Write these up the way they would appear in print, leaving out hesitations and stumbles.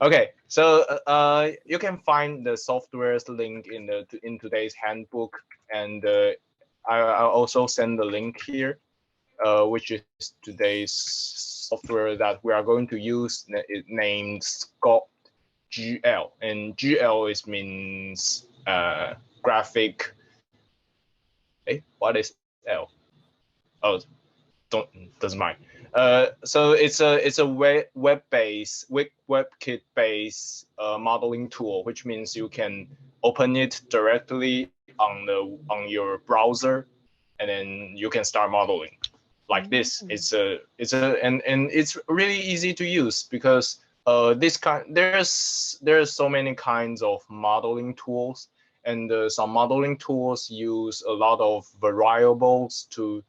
Okay, so you can find the software's link in today's handbook, and I'll also send the link here, which is today's software that we are going to use. It named SculptGL, and GL is means graphic. Hey, what is L? Oh, doesn't mind. So it's a web-based WebKit-based modeling tool, which means you can open it directly on your browser, and then you can start modeling like this. It's and it's really easy to use because there's so many kinds of modeling tools, and some modeling tools use a lot of variables to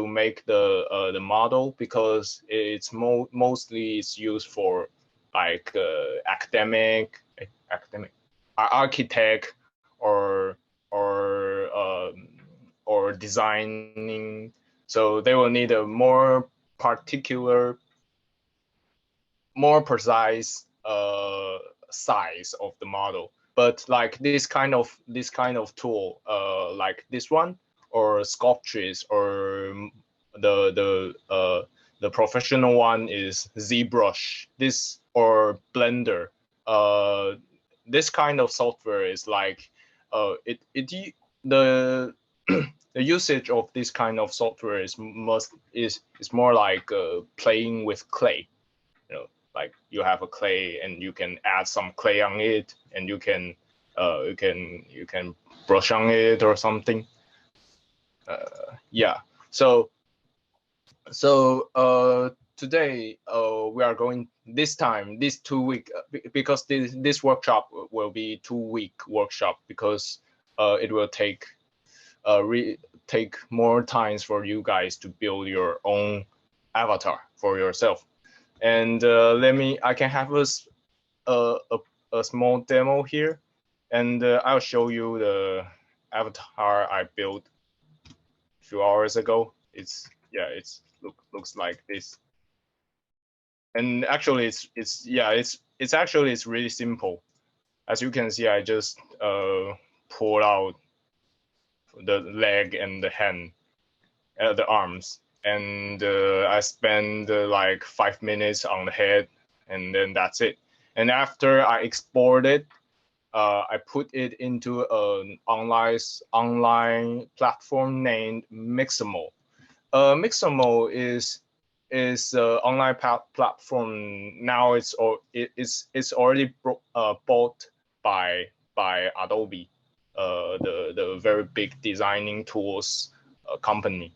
make the model, because it's mostly it's used for like academic architect or designing. So they will need a more precise size of the model. But like this kind of tool, like this one, or sculptures, or the professional one is ZBrush, this, or Blender. This kind of software is like the the usage of this kind of software is more like playing with clay. Like you have a clay and you can add some clay on it, and you can brush on it or something. Yeah. So today we are going this 2 week, because this workshop will be 2-week workshop, because it will take more times for you guys to build your own avatar for yourself. And I can have a small demo here, and I'll show you the avatar I built a few hours ago. It's looks like this, and actually it's really simple. As you can see, I just pull out the leg and the hand, the arms, and I spend like 5 minutes on the head, and then that's it. And after I export it, I put it into an online platform named Mixamo. Mixamo is online platform. Now it's already bought by Adobe, the very big designing tools company,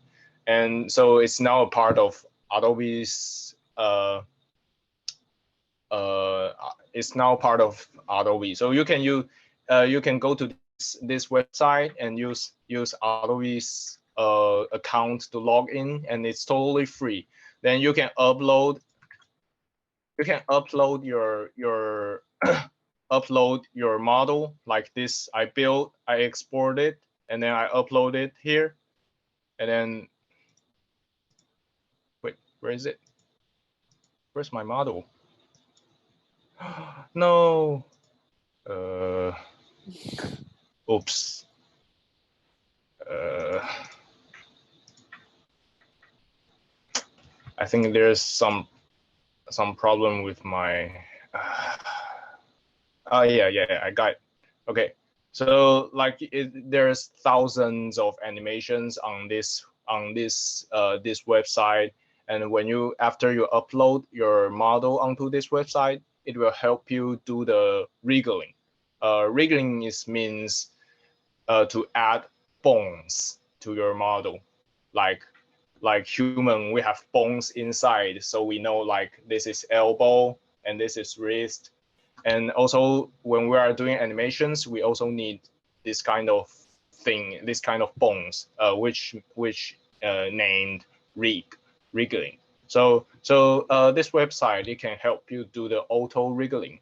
and so it's now a part of Adobe's. It's now part of Adobe. So you can go to this website and use Adobe's account to log in, and it's totally free. Then you can upload your upload your model like this. I export it, and then I upload it here, and then wait, where is it? Where's my model? No. Oops. I think there's some problem with my. Oh yeah, I got it. Okay, so like there's thousands of animations on this website, and after you upload your model onto this website, it will help you do the wriggling. Wriggling means to add bones to your model, like human, we have bones inside, so we know like this is elbow and this is wrist. And also when we are doing animations, we also need this kind of thing, this kind of bones, which named wriggling. So this website, it can help you do the auto wriggling.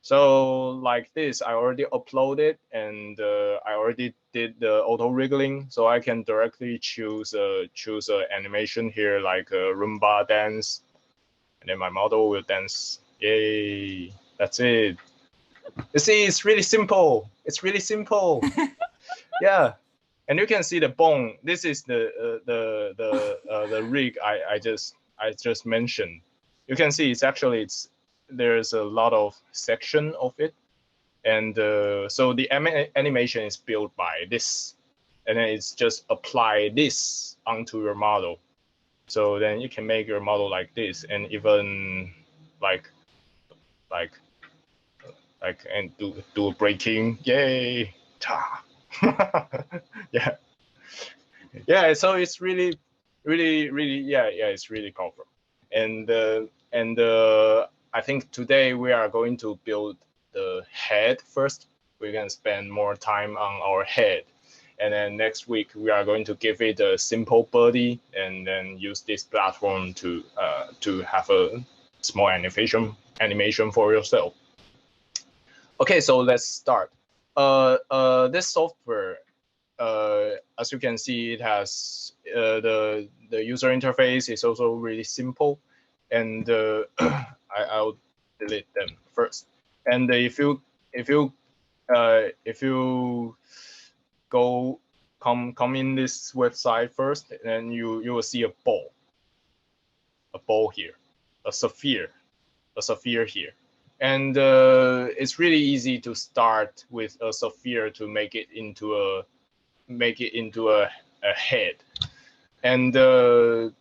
So like this, I already uploaded, and I already did the auto wriggling. So I can directly choose a animation here, like a Roomba dance, and then my model will dance. Yay! That's it. You see, it's really simple. It's really simple. Yeah, and you can see the bone. This is the rig I just mentioned. You can see there's a lot of section of it, and so the animation is built by this, and then it's just apply this onto your model. So then you can make your model like this, and even like and do a breaking. Yay! Ta. Yeah. So it's really it's really powerful. And I think today we are going to build the head first. We're gonna spend more time on our head, and then next week we are going to give it a simple body, and then use this platform to have a small animation for yourself. Okay, so let's start. This software, as you can see, it has the user interface is also really simple, and I'll delete them first. And if you come in this website first, then you will see a ball here, a sphere here. And it's really easy to start with a sphere to make it into a head. And so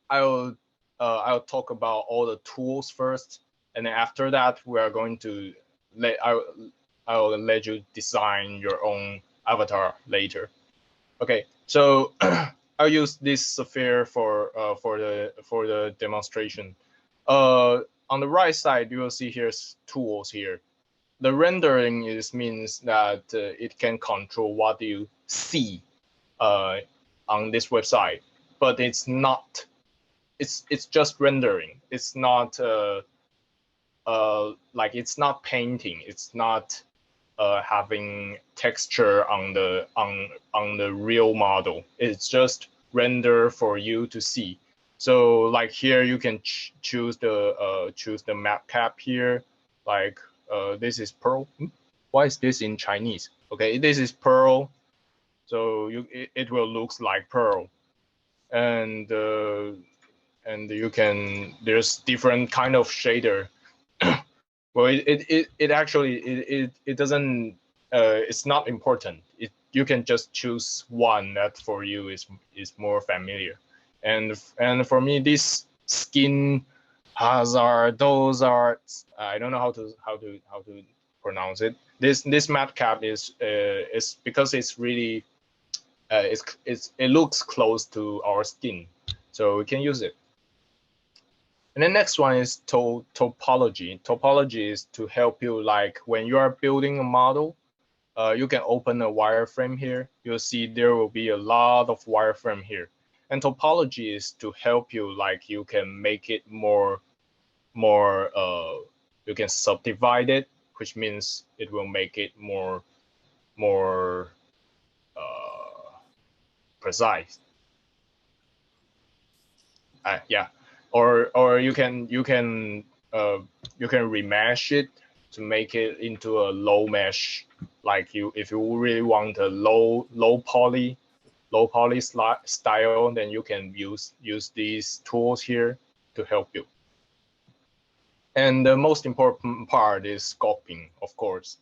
I'll talk about all the tools first, and then after that we are going to I'll let you design your own avatar later. Okay, so I'll use this sphere for the demonstration. On the right side, you will see here's tools here. The rendering means that it can control what you see on this website, but it's not. It's just rendering. It's not like it's not painting. It's not having texture on the real model. It's just render for you to see. So like here you can choose the map cap here. Like this is Pearl. Why is this in Chinese? Okay, this is Pearl. So it will look like Pearl, and you can there's different kind of shader. Well, it actually it doesn't it's not important. You can just choose one that for you is more familiar. And for me, this skin hazard, those are I don't know how to pronounce it. This map cap is because it's really it looks close to our skin, so we can use it. And the next one is topology. Topology is to help you, like when you are building a model, you can open a wireframe here. You'll see there will be a lot of wireframe here. And topology is to help you, like you can make it more you can subdivide it, which means it will make it more precise. Yeah, or you can remesh it to make it into a low mesh. Like if you really want a low poly style, then you can use these tools here to help you. And the most important part is sculpting, of course.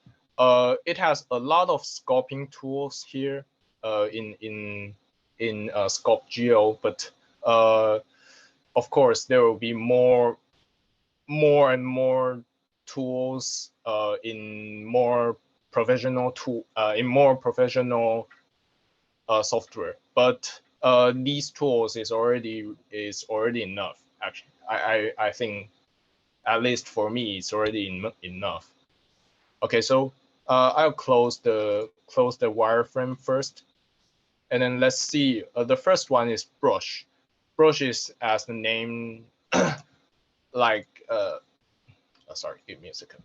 It has a lot of sculpting tools here in SculptGL, but of course there will be more and more tools in more professional software. But these tools is already enough. Actually, I think, at least for me, it's already enough. Okay, so I'll close the wireframe first, and then let's see. The first one is brush. Brush is, as the name, like sorry, give me a second.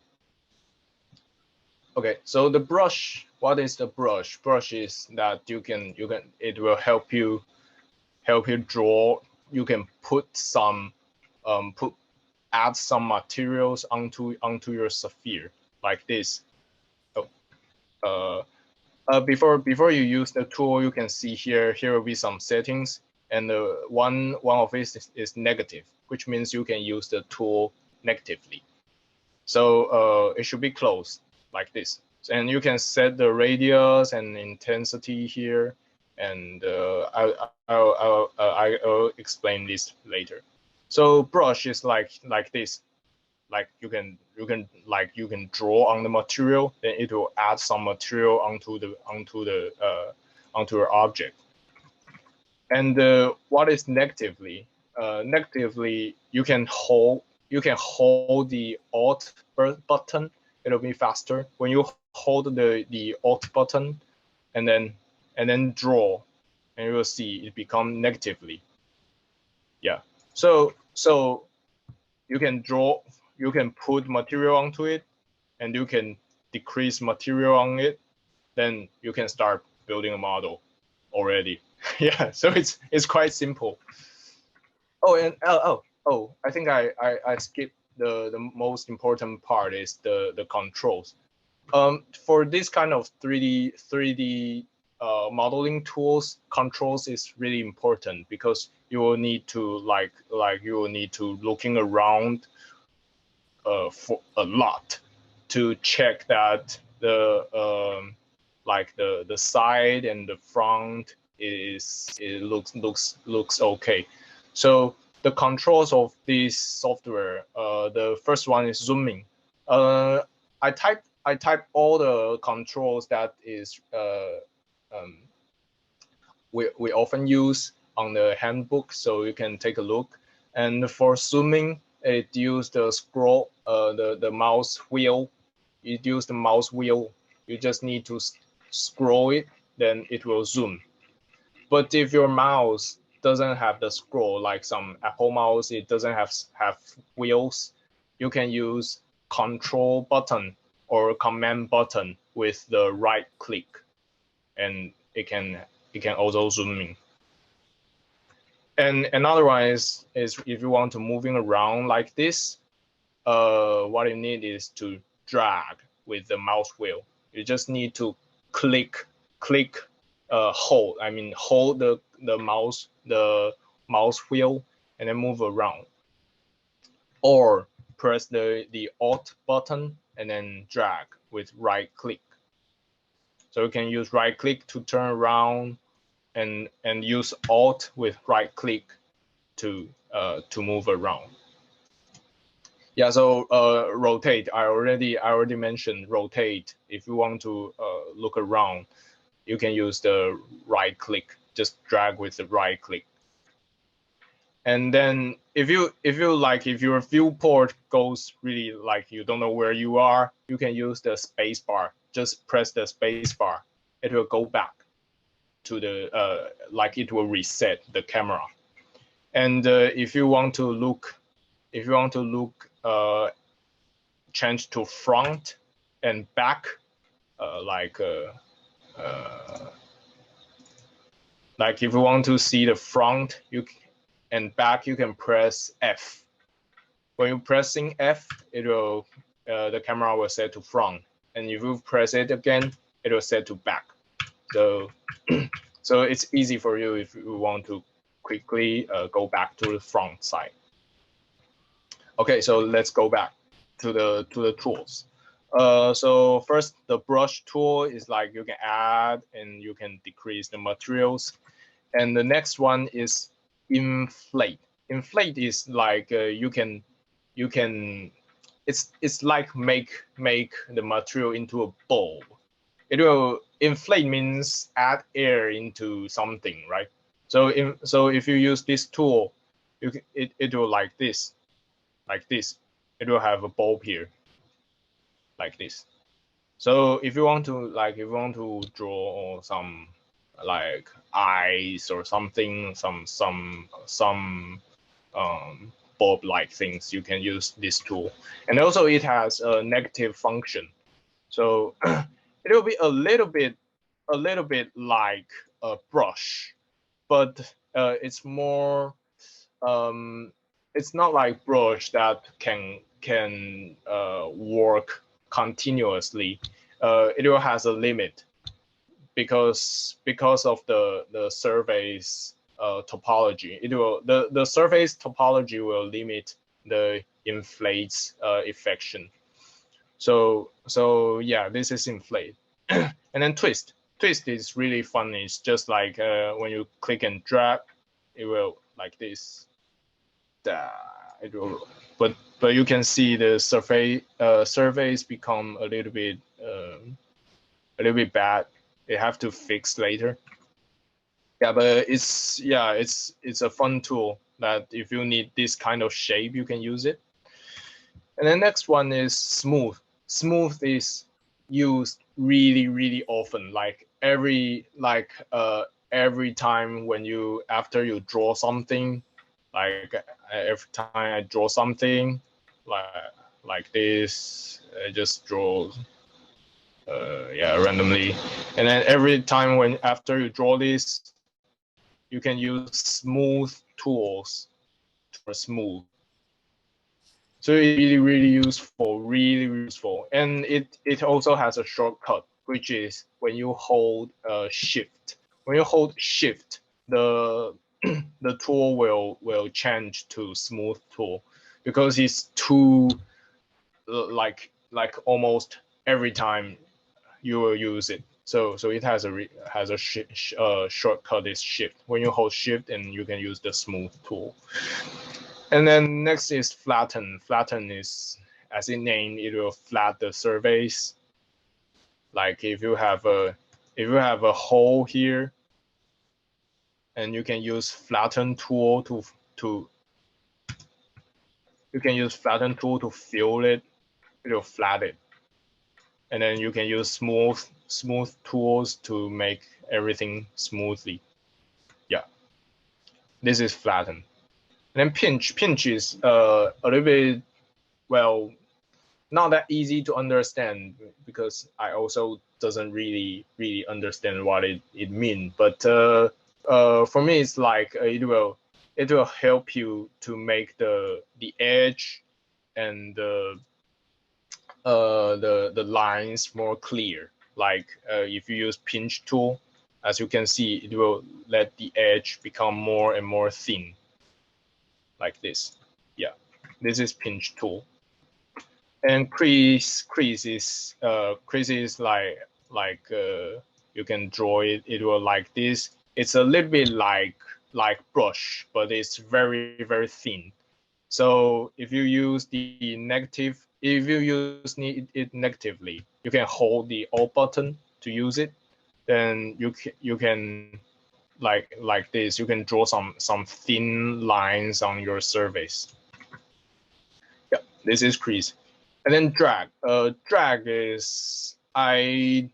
Okay, so the brush. What is the brush? Brush is that it will help you draw. You can put some add some materials onto your sphere like this. Before you use the tool, you can see here will be some settings, and one of it is negative, which means you can use the tool negatively. So it should be closed like this, and you can set the radius and intensity here, and I'll explain this later. So brush is like this. Like you can draw on the material, then it will add some material onto your object. And what is negatively? Negatively, you can hold the Alt button. It'll be faster when you hold the Alt button, and then draw, and you will see it become negatively. Yeah. So you can draw. You can put material onto it, and you can decrease material on it. Then you can start building a model already. Yeah, so it's quite simple. Oh, and I think I skipped the most important part is the controls. For this kind of 3D modeling tools, controls is really important because you will need to looking around for a lot to check that the side and the front looks okay. So the controls of this software, the first one is zooming. I type all the controls that is we often use on the handbook, so you can take a look. And for zooming, it used the scroll, the mouse wheel. It used the mouse wheel. You just need to scroll it, then it will zoom. But if your mouse doesn't have the scroll, like some Apple mouse, it doesn't have wheels, you can use control button or command button with the right click, and it can also zoom in. And another one is if you want to moving around like this, what you need is to drag with the mouse wheel. You just need to click, hold the mouse wheel and then move around, or press the Alt button and then drag with right click. So you can use right click to turn around, and use Alt with right click to move around. Yeah, so rotate. I already mentioned rotate. If you want to look around, you can use the right click. Just drag with the right click. And then if your viewport goes really like you don't know where you are, you can use the space bar. Just press the space bar. It will go back to the it will reset the camera. And if you want to look change to front and back, like if you want to see the front and back, you can press F. When you're pressing F, it will the camera will set to front, and if you press it again, it will set to back. So so it's easy for you if you want to quickly go back to the front side. Okay, so let's go back to the tools. So first, the brush tool is like you can add and you can decrease the materials. And the next one is inflate. Inflate is like you can it's like make the material into a ball. It will inflate means add air into something, right? So if you use this tool, it will like this. It will have a bulb here, like this. So if you want to draw some like eyes or something, some bulb-like things, you can use this tool. And also it has a negative function, so it will be a little bit like a brush, but it's more it's not like brush that can work continuously. It will has a limit because of the surface topology. It will the surface topology will limit the inflates effection. So yeah, this is inflate. And then twist. Twist is really fun. It's just like when you click and drag, it will like this. It will, but you can see the surface become a little bit bad. They have to fix later. Yeah, but it's a fun tool that if you need this kind of shape, you can use it. And the next one is smooth. Smooth is used really often. Like every time when you after you draw something, like every time I draw something like this, I just draw randomly, and then every time when after you draw this, you can use smooth tools for smooth. So it's really useful, and it also has a shortcut, which is when you hold shift. When you hold shift, the tool will change to smooth tool, because it's too like almost every time you will use it. So it has a shortcut is shift. When you hold shift, and you can use the smooth tool. And then next is flatten. Flatten is, as it named, it will flat the surface. Like if you have a hole here, and you can use flatten tool to fill it. It will flat it. And then you can use smooth tools to make everything smoothly. Yeah, this is flatten. And then pinch is a little bit, well, not that easy to understand, because I also doesn't really understand what it means. But for me, it's like it will help you to make the edge and the lines more clear. Like if you use pinch tool, as you can see, it will let the edge become more and more thin, like this. Yeah, this is pinch tool. And crease is like you can draw it. It will like this. It's a little bit like brush, but it's very thin. So if you use it negatively, you can hold the Alt button to use it. Then you can like this. You can draw some thin lines on your surface. Yeah, this is crease. And then drag. Drag is I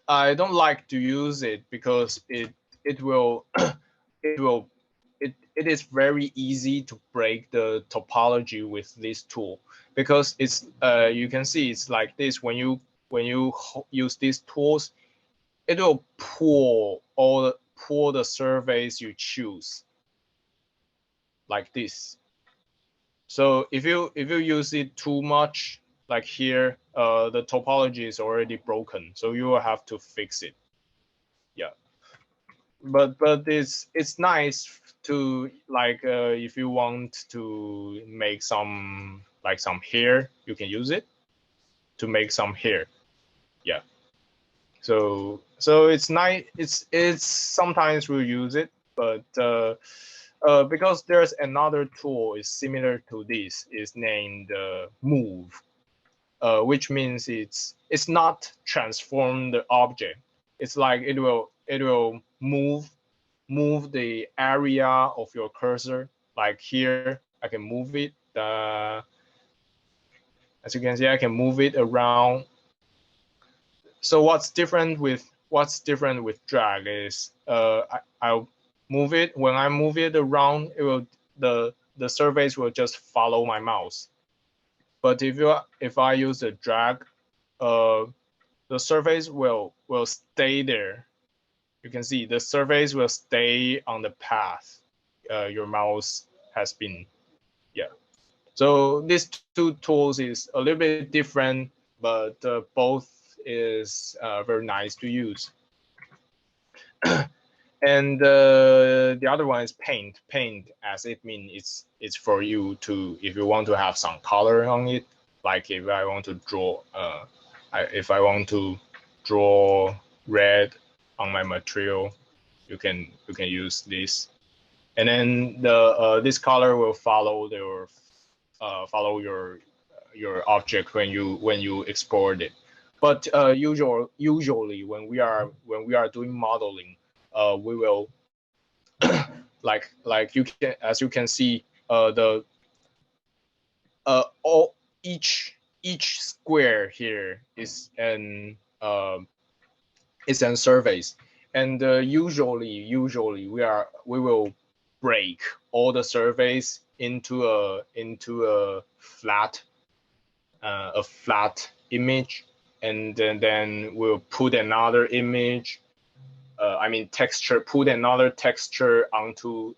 don't like to use it, because it is very easy to break the topology with this tool, because it's you can see it's like this. When you use these tools, it will pull the surface you choose, like this. So if you use it too much, like here, the topology is already broken, so you will have to fix it. Yeah, but it's nice to like if you want to make some hair, you can use it to make some hair. Yeah, so it's nice. It's sometimes we'll use it, but because there's another tool is similar to this, is named move, which means it's not transform the object. It's like it will move the area of your cursor. Like here, I can move it. As you can see, I can move it around. So what's different with drag is I'll move it. When I move it around, it will the surface will just follow my mouse. But if I use the drag, the surface will stay there. You can see the surface will stay on the path your mouse has been. Yeah. So these two tools is a little bit different, but both is very nice to use. And the other one is paint. Paint, as it means, it's for you to, if you want to have some color on it, like if I want to draw, if I want to draw red on my material, you can use this, and then the this color will follow your object when you export it. But usually when we are doing modeling, we will like you can, as you can see, each square here is an surface, and usually we will break all the surface into a flat image, and then we'll put another image, I mean texture, put another texture onto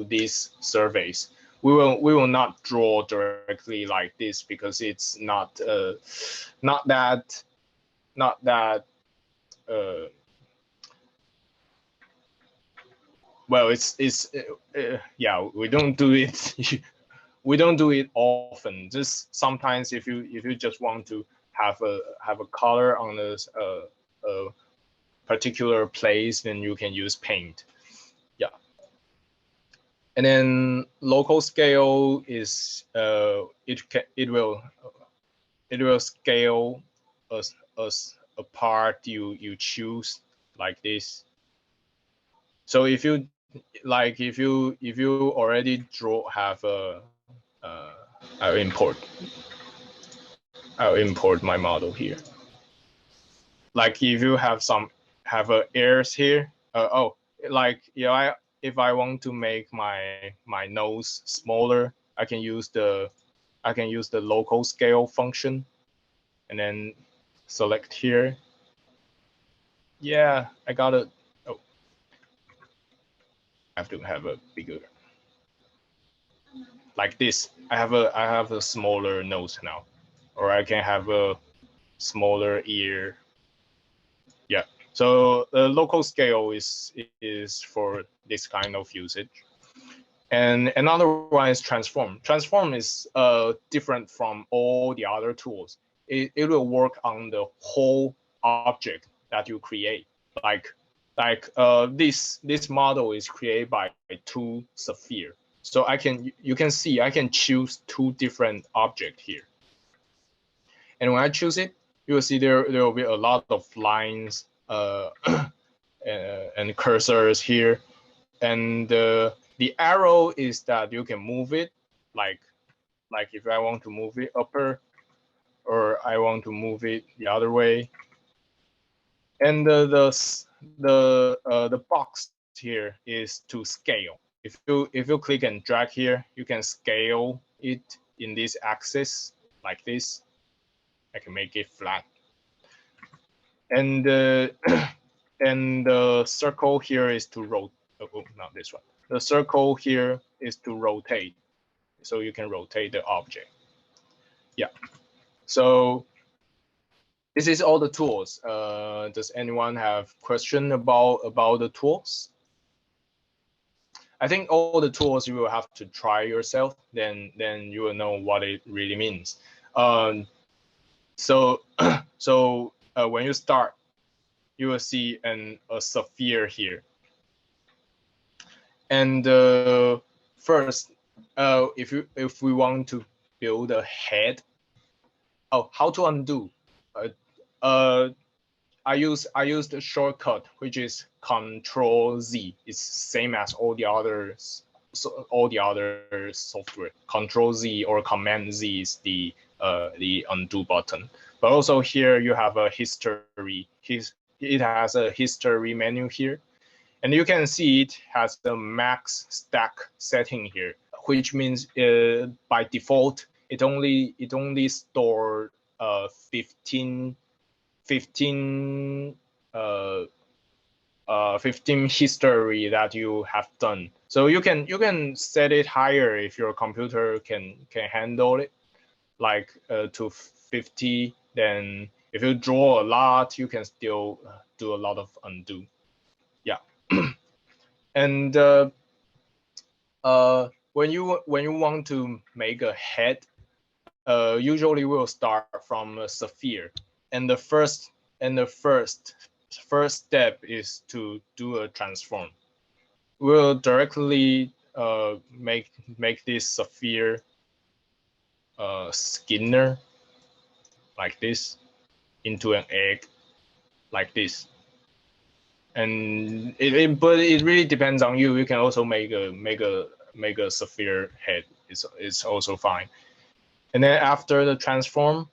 this surface. We will not draw directly like this because it's not that well, it's yeah, we don't do it we don't do it often. Just sometimes if you just want to have a color on this particular place, then you can use paint. Yeah. And then local scale is it will scale as a part you choose, like this. So if you already have I'll import my model here. Like if you have airs here, like if I want to make my nose smaller, I can use the local scale function, and then select here. Yeah, I got it. Oh, I have to have a bigger, like this. I have a smaller nose now, or I can have a smaller ear. Yeah. So the local scale is for this kind of usage. And another one is transform. Transform is different from all the other tools. It will work on the whole object that you create. Like this model is created by two spheres. So you can see I can choose two different objects here. And when I choose it, you will see there will be a lot of lines and cursors here, and the arrow is that you can move it, like if I want to move it upper, or I want to move it the other way. And the box here is to scale. If you click and drag here, you can scale it in this axis like this. I can make it flat. And and the circle here is to rotate. Oh, not this one. The circle here is to rotate, so you can rotate the object. Yeah. So this is all the tools. Does anyone have question about the tools? I think all the tools you will have to try yourself. Then you will know what it really means. So when you start, you will see a sphere here. And first, if we want to build a head, how to undo? I use the shortcut, which is Control Z. It's same as all the other software. Control Z or Command Z is the undo button. But also here you have a history. It has a history menu here, and you can see it has the max stack setting here, which means by default it only stored 15 history that you have done. So you can set it higher if your computer can handle it, like to 50. Then if you draw a lot, you can still do a lot of undo. Yeah. And when you want to make a head, usually we'll start from a sphere, and the first step is to do a transform. We'll directly make this sphere skinner like this into an egg like this. And but it really depends on you. You can also make a sphere head. It's also fine. And then after the transform,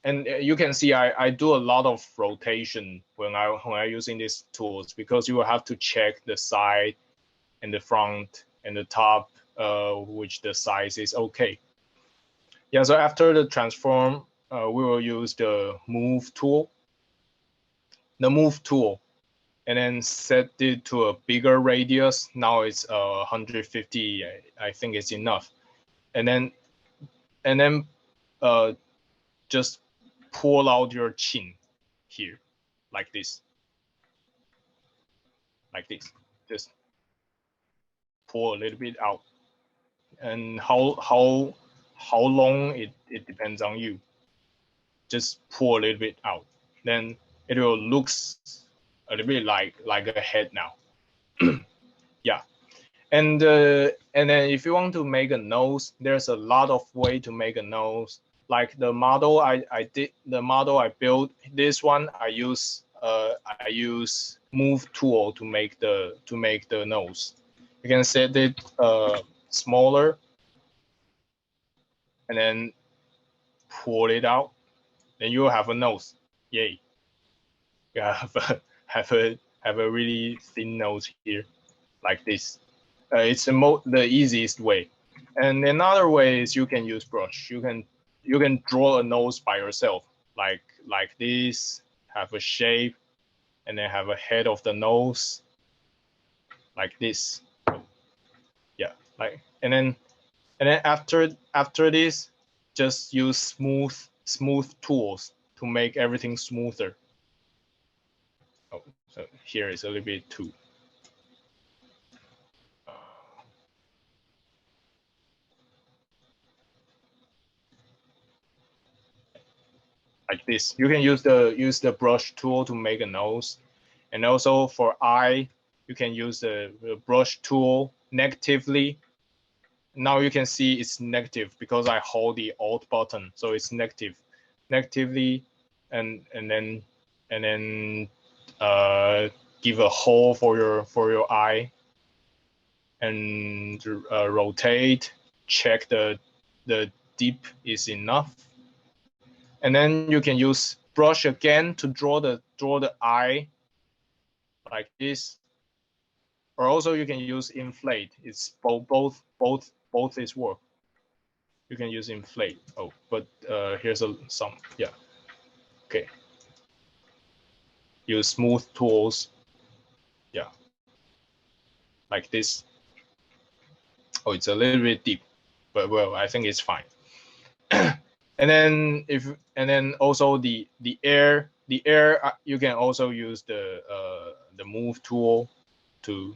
and you can see I do a lot of rotation when I using these tools, because you will have to check the side and the front and the top, which the size is okay. Yeah, so after the transform, we will use the move tool. The move tool, and then set it to a bigger radius. Now it's 150. I think it's enough. And then just pull out your chin here, like this. Like this. Just pull a little bit out. And how long it depends on you. Just pull a little bit out. Then it will looks a little bit like a head now. Yeah. And then if you want to make a nose, there's a lot of way to make a nose. Like the model I built, this one I use move tool to make the nose. You can set it smaller, and then pull it out, then you will have a nose. Yay! You have a really thin nose here, like this. It's the easiest way. And another way is you can use brush. You can draw a nose by yourself, like this. Have a shape, and then have a head of the nose, like this. Yeah, like and then after this, just use smooth tools to make everything smoother. Oh, so here is a little bit too. Like this. You can use the brush tool to make a nose, and also for eye, you can use the brush tool negatively. Now you can see it's negative because I hold the Alt button, so it's negatively, and then give a hole for your eye, and rotate. Check the deep is enough. And then you can use brush again to draw the eye like this. Or also you can use inflate. It's both is work. You can use inflate. Oh, but here's some. Yeah. Okay. Use smooth tools. Yeah. Like this. Oh, it's a little bit deep, but well, I think it's fine. And then also the air you can also use the move tool to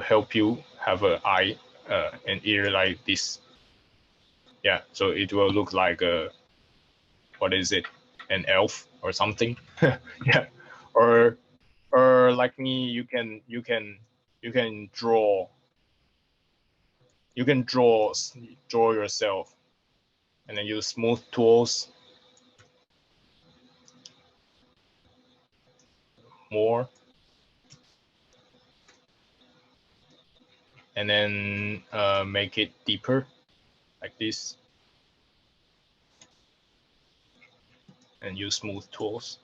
help you have an eye and ear like this. Yeah, so it will look like what is it, an elf or something. Yeah, or like me, you can draw yourself, and then use smooth tools more, and then make it deeper like this, and use smooth tools.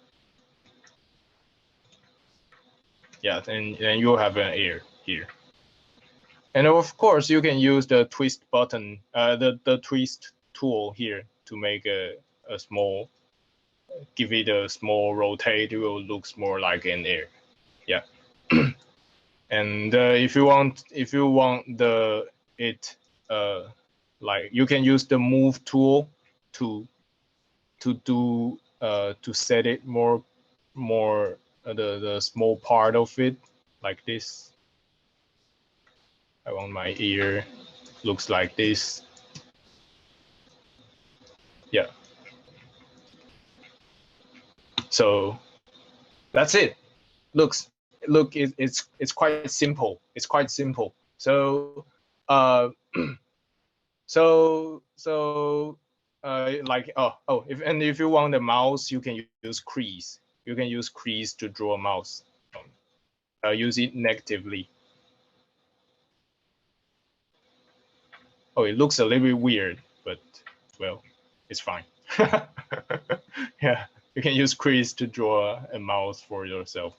Yeah, then you'll have an ear here. And of course, you can use the twist button, the twist tool here to make a small, give it a small rotate. It will look more like an ear. Yeah. And And if you want it like, you can use the move tool to set it more the small part of it, like this. I want my ear looks like this. Yeah. So that's it. Look, it's quite simple. It's quite simple. So like, if you want the mouse, you can use crease. You can use crease to draw a mouse. Use it negatively. Oh, it looks a little bit weird, but well, it's fine. Yeah, you can use crease to draw a mouse for yourself.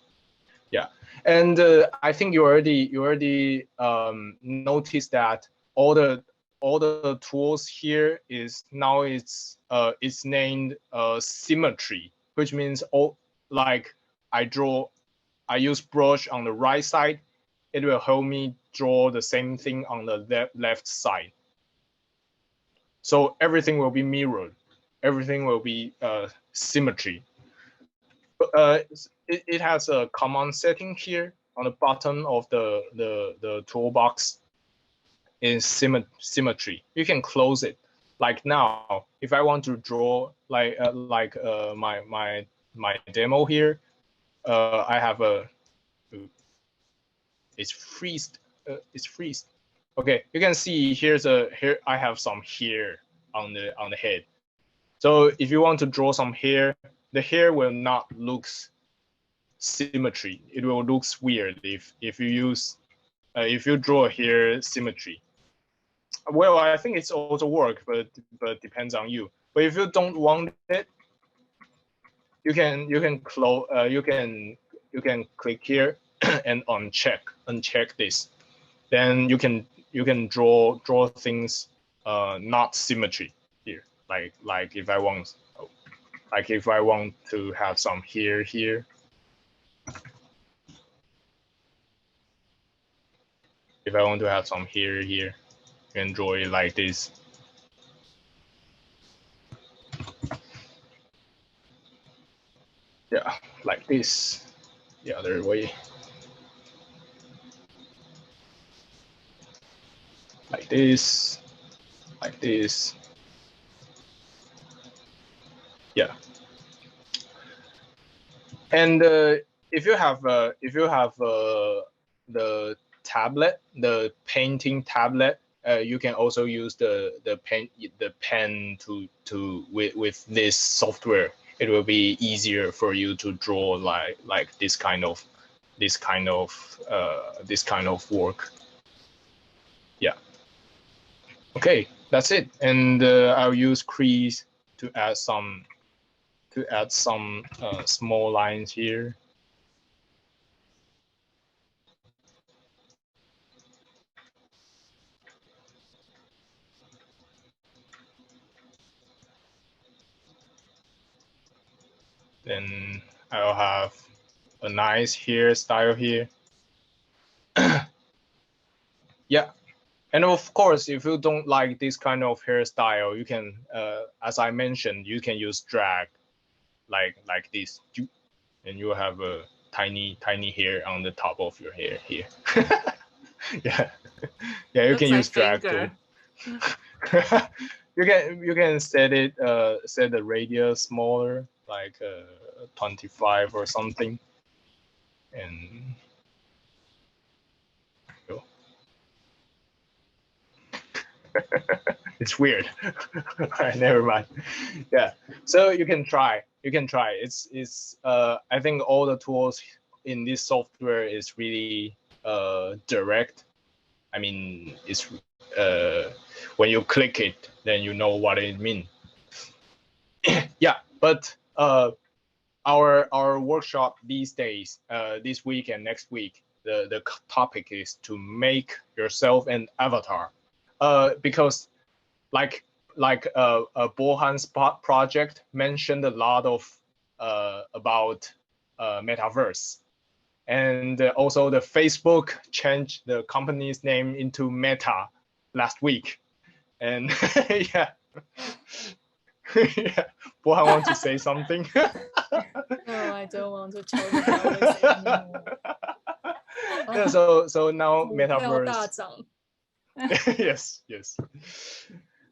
Yeah, and I think you already noticed that all the tools here is now it's named symmetry, which means like I use brush on the right side, it will help me draw the same thing on the left side. So everything will be mirrored. Everything will be symmetry. It has a command setting here on the bottom of the toolbox. Is symmetry. You can close it. Like now, if I want to draw my demo here, I have it's freezed. It's freezed. Okay, you can see here I have some hair on the head. So if you want to draw some hair, the hair will not look symmetry. It will look weird if you use if you draw hair symmetry. Well, I think it's also work, but depends on you. But if you don't want it, you can close. You can click here and uncheck this. Then you can draw things not symmetry here. Like if I want to have some hair here. If I want to have some hair here, you can draw it like this. Yeah, like this. The other way. Like this. Like this. Yeah. And if you have the tablet, the painting tablet, you can also use the pen with this software. It will be easier for you to draw like this kind of work. Yeah. Okay, that's it. And I'll use crease to add some small lines here. Then I'll have a nice hairstyle here. Yeah. And of course, if you don't like this kind of hairstyle, you can, as I mentioned, you can use drag like this. And you have a tiny hair on the top of your hair here. Yeah. Yeah, you can use drag too. You can set it set the radius smaller, like 25 or something, and go. It's weird. Never mind. Yeah, so you can try. It's I think all the tools in this software is really direct. I mean, it's when you click it, then you know what it means. Yeah, but our workshop these days, this week and next week, the topic is to make yourself an avatar, because like Bohan's project mentioned a lot of about metaverse. And also the Facebook changed the company's name into Meta last week. And yeah. Yeah. Bohan want to say something? No, I don't want to talk about this anymore. Yeah, so now Metaverse. yes.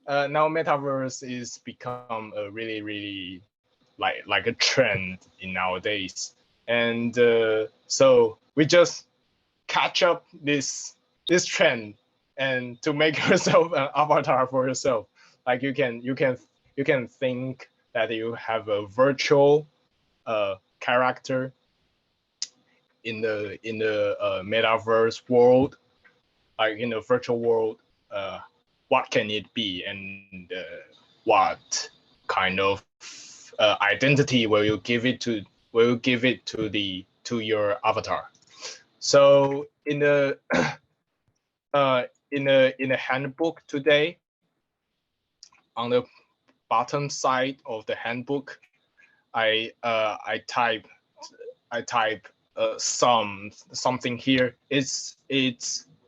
Now Metaverse is become a really like a trend in nowadays, and so we just catch up this trend, and to make yourself an avatar for yourself. Like you can think that you have a virtual character in the metaverse world, like in the virtual world. What can it be, and what kind of identity will you give it to your avatar? So in the in the handbook today, on the bottom side of the handbook, I type something here. It's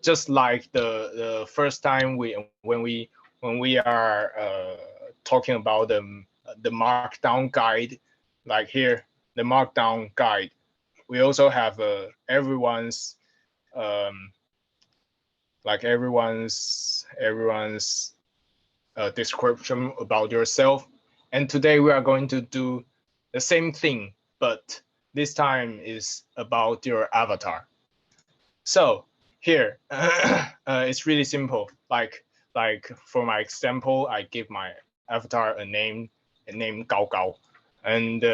just like the first time when we are talking about the markdown guide, like here the markdown guide. We also have everyone's description about yourself. And today we are going to do the same thing, but this time is about your avatar. So here, it's really simple. Like for my example, I give my avatar a name Gao Gao, and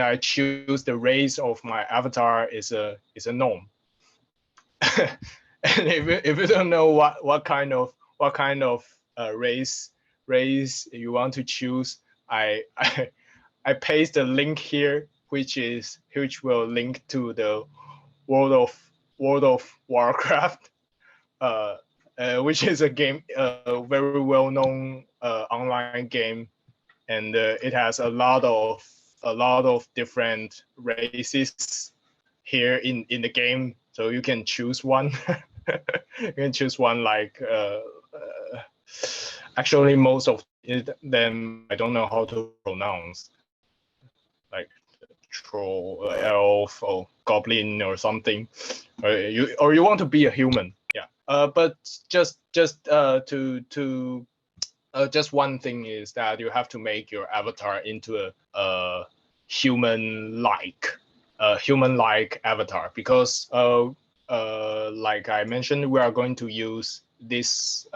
I choose the race of my avatar is a gnome. And if you don't know what kind of race you want to choose, I paste a link here, which will link to the World of Warcraft, which is a game, very well-known online game, and it has a lot of different races here in the game. So you can choose one. You can choose one, like actually most of them I don't know how to pronounce, like troll, elf, or goblin or something. Or you want to be a human, yeah. But just one thing is that you have to make your avatar into a human-like avatar, because like I mentioned, we are going to use this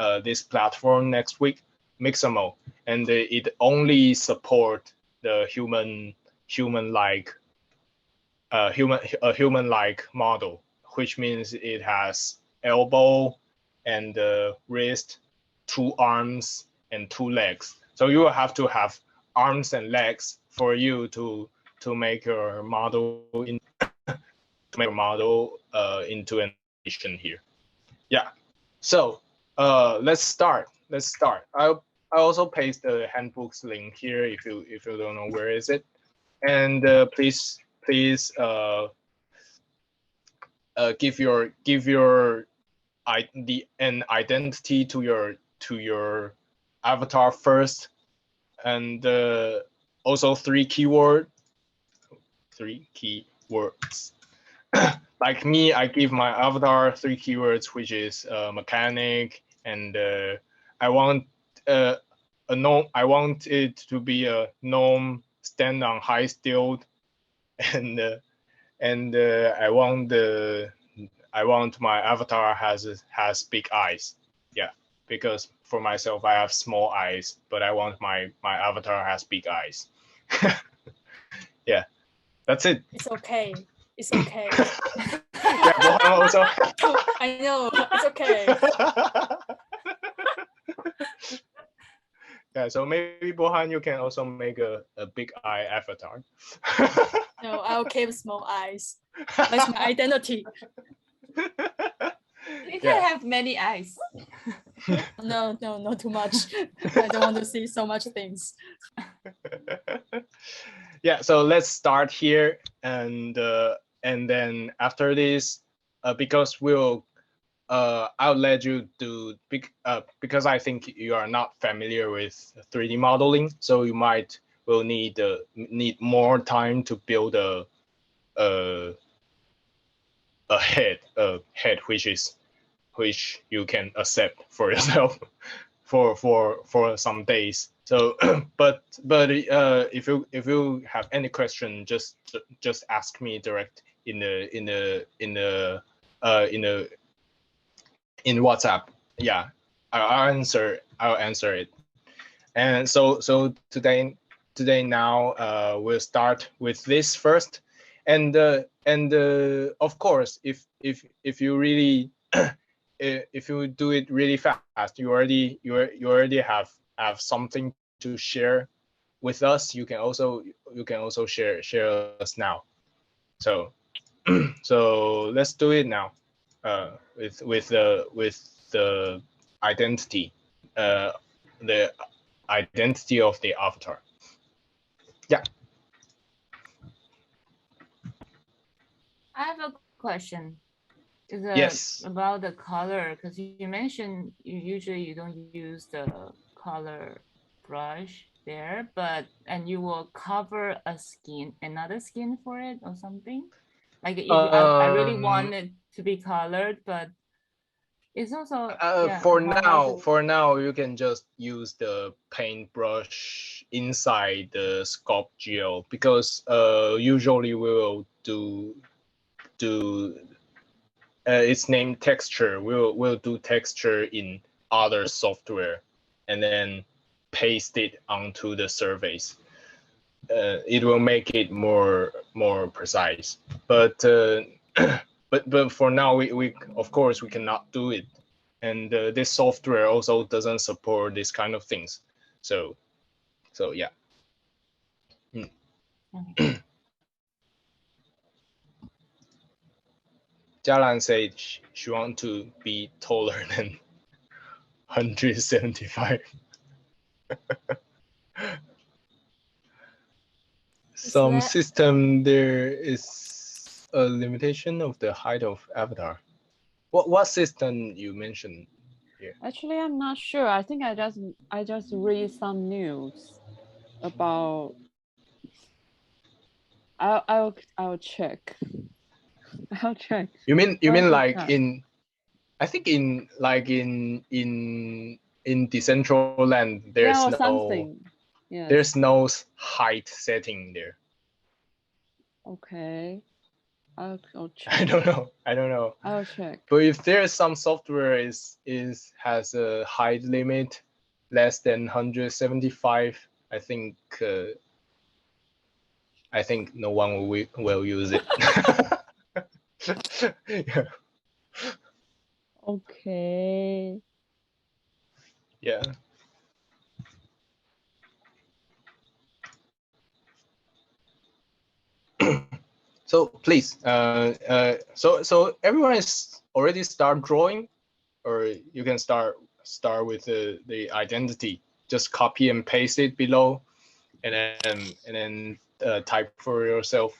platform next week, Mixamo, and it only support the human-like model, which means it has elbow and wrist, 2 arms and 2 legs. So you will have to have arms and legs for you to make your model into an animation here. Yeah. So let's start. I also paste the handbook's link here if you don't know where is it. And please give an identity to your avatar first, and also 3 keywords. Like me, I give my avatar 3 keywords, which is mechanic, and I want I want it to be a gnome, stand on high stilt, and I want my avatar has big eyes. Yeah, because for myself I have small eyes, but I want my avatar has big eyes. Yeah, that's it. It's okay. It's okay. Yeah, Bohan also. I know, it's okay. Yeah, so maybe Bohan, you can also make a big eye avatar. No, I'll keep small eyes. That's my identity. You can have many eyes. No, not too much. I don't want to see so much things. yeah, so let's start here, and then after this, because I'll let you do because I think you are not familiar with 3D modeling, so you will need more time to build a head which you can accept for yourself for some days. So but if you have any question, just ask me direct in WhatsApp. Yeah, I'll answer it. And so today now we'll start with this first, and of course if you really if you do it really fast, you already have something to share with us. You can also share us now. So so let's do it now with the identity the identity of the avatar. Yeah. I have a question. Is Yes. about the color, because you mentioned you don't use the color brush there, and you will cover another skin for it or something. Like if I really want it to be colored, but it's also for now you can just use the paintbrush inside the SculptGL, because usually we will do it's named texture. We'll do texture in other software and then paste it onto the surface. It will make it more precise. But but for now we of course we cannot do it, and this software also doesn't support this kind of things. So yeah. Jalan said she want to be taller than 175. Some system there is a limitation of the height of avatar. What system you mentioned here? Actually, I'm not sure. I think I just read some news about. I'll check. I'll check. You mean like in, I think in like in Decentraland there's no height setting there. Okay. I'll check. I don't know. I'll check. But if there's some software has a height limit less than 175, I think no one will use it. Yeah. Okay. Yeah. So please, so everyone is already start drawing, or you can start with the identity. Just copy and paste it below, and then type for yourself.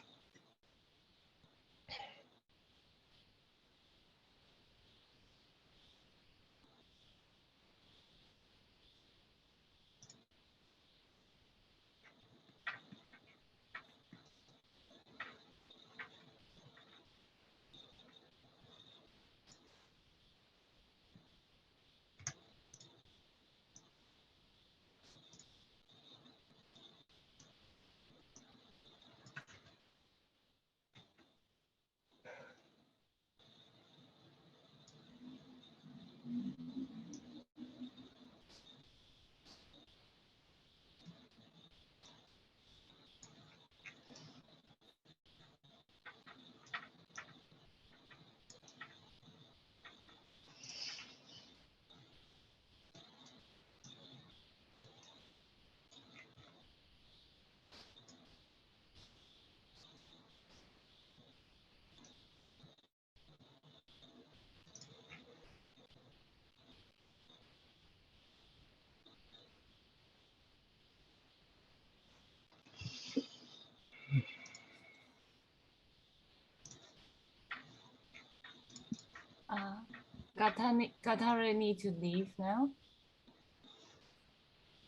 Katara need to leave now?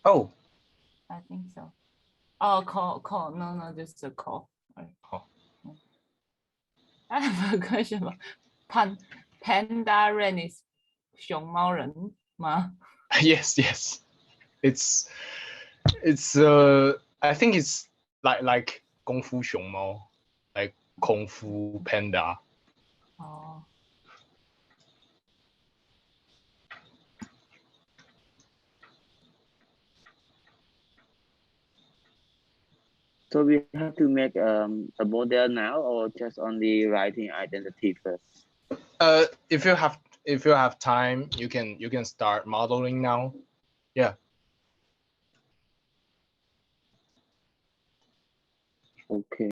Oh, I think so. Oh, call. No, just a call. Right. Oh. I have a question about Panda Ren is 熊猫人吗？ yes. It's I think it's like 功夫熊猫, like 功夫 panda. Oh. So we have to make a model now, or just only writing identity first? If you have time, you can start modeling now. Yeah. Okay.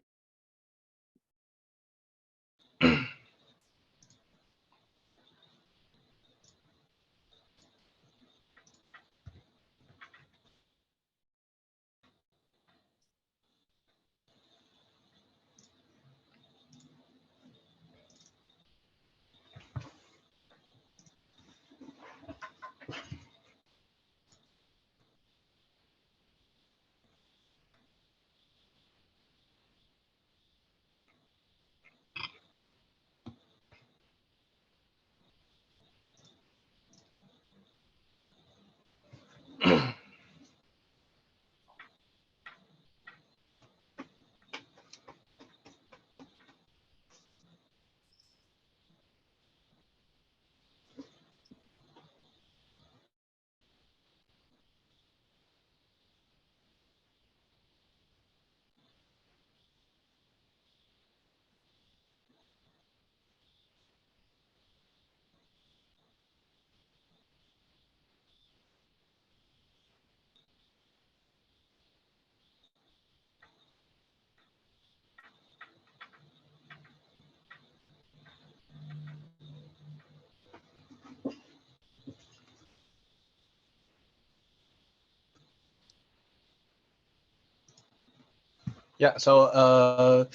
Yeah. So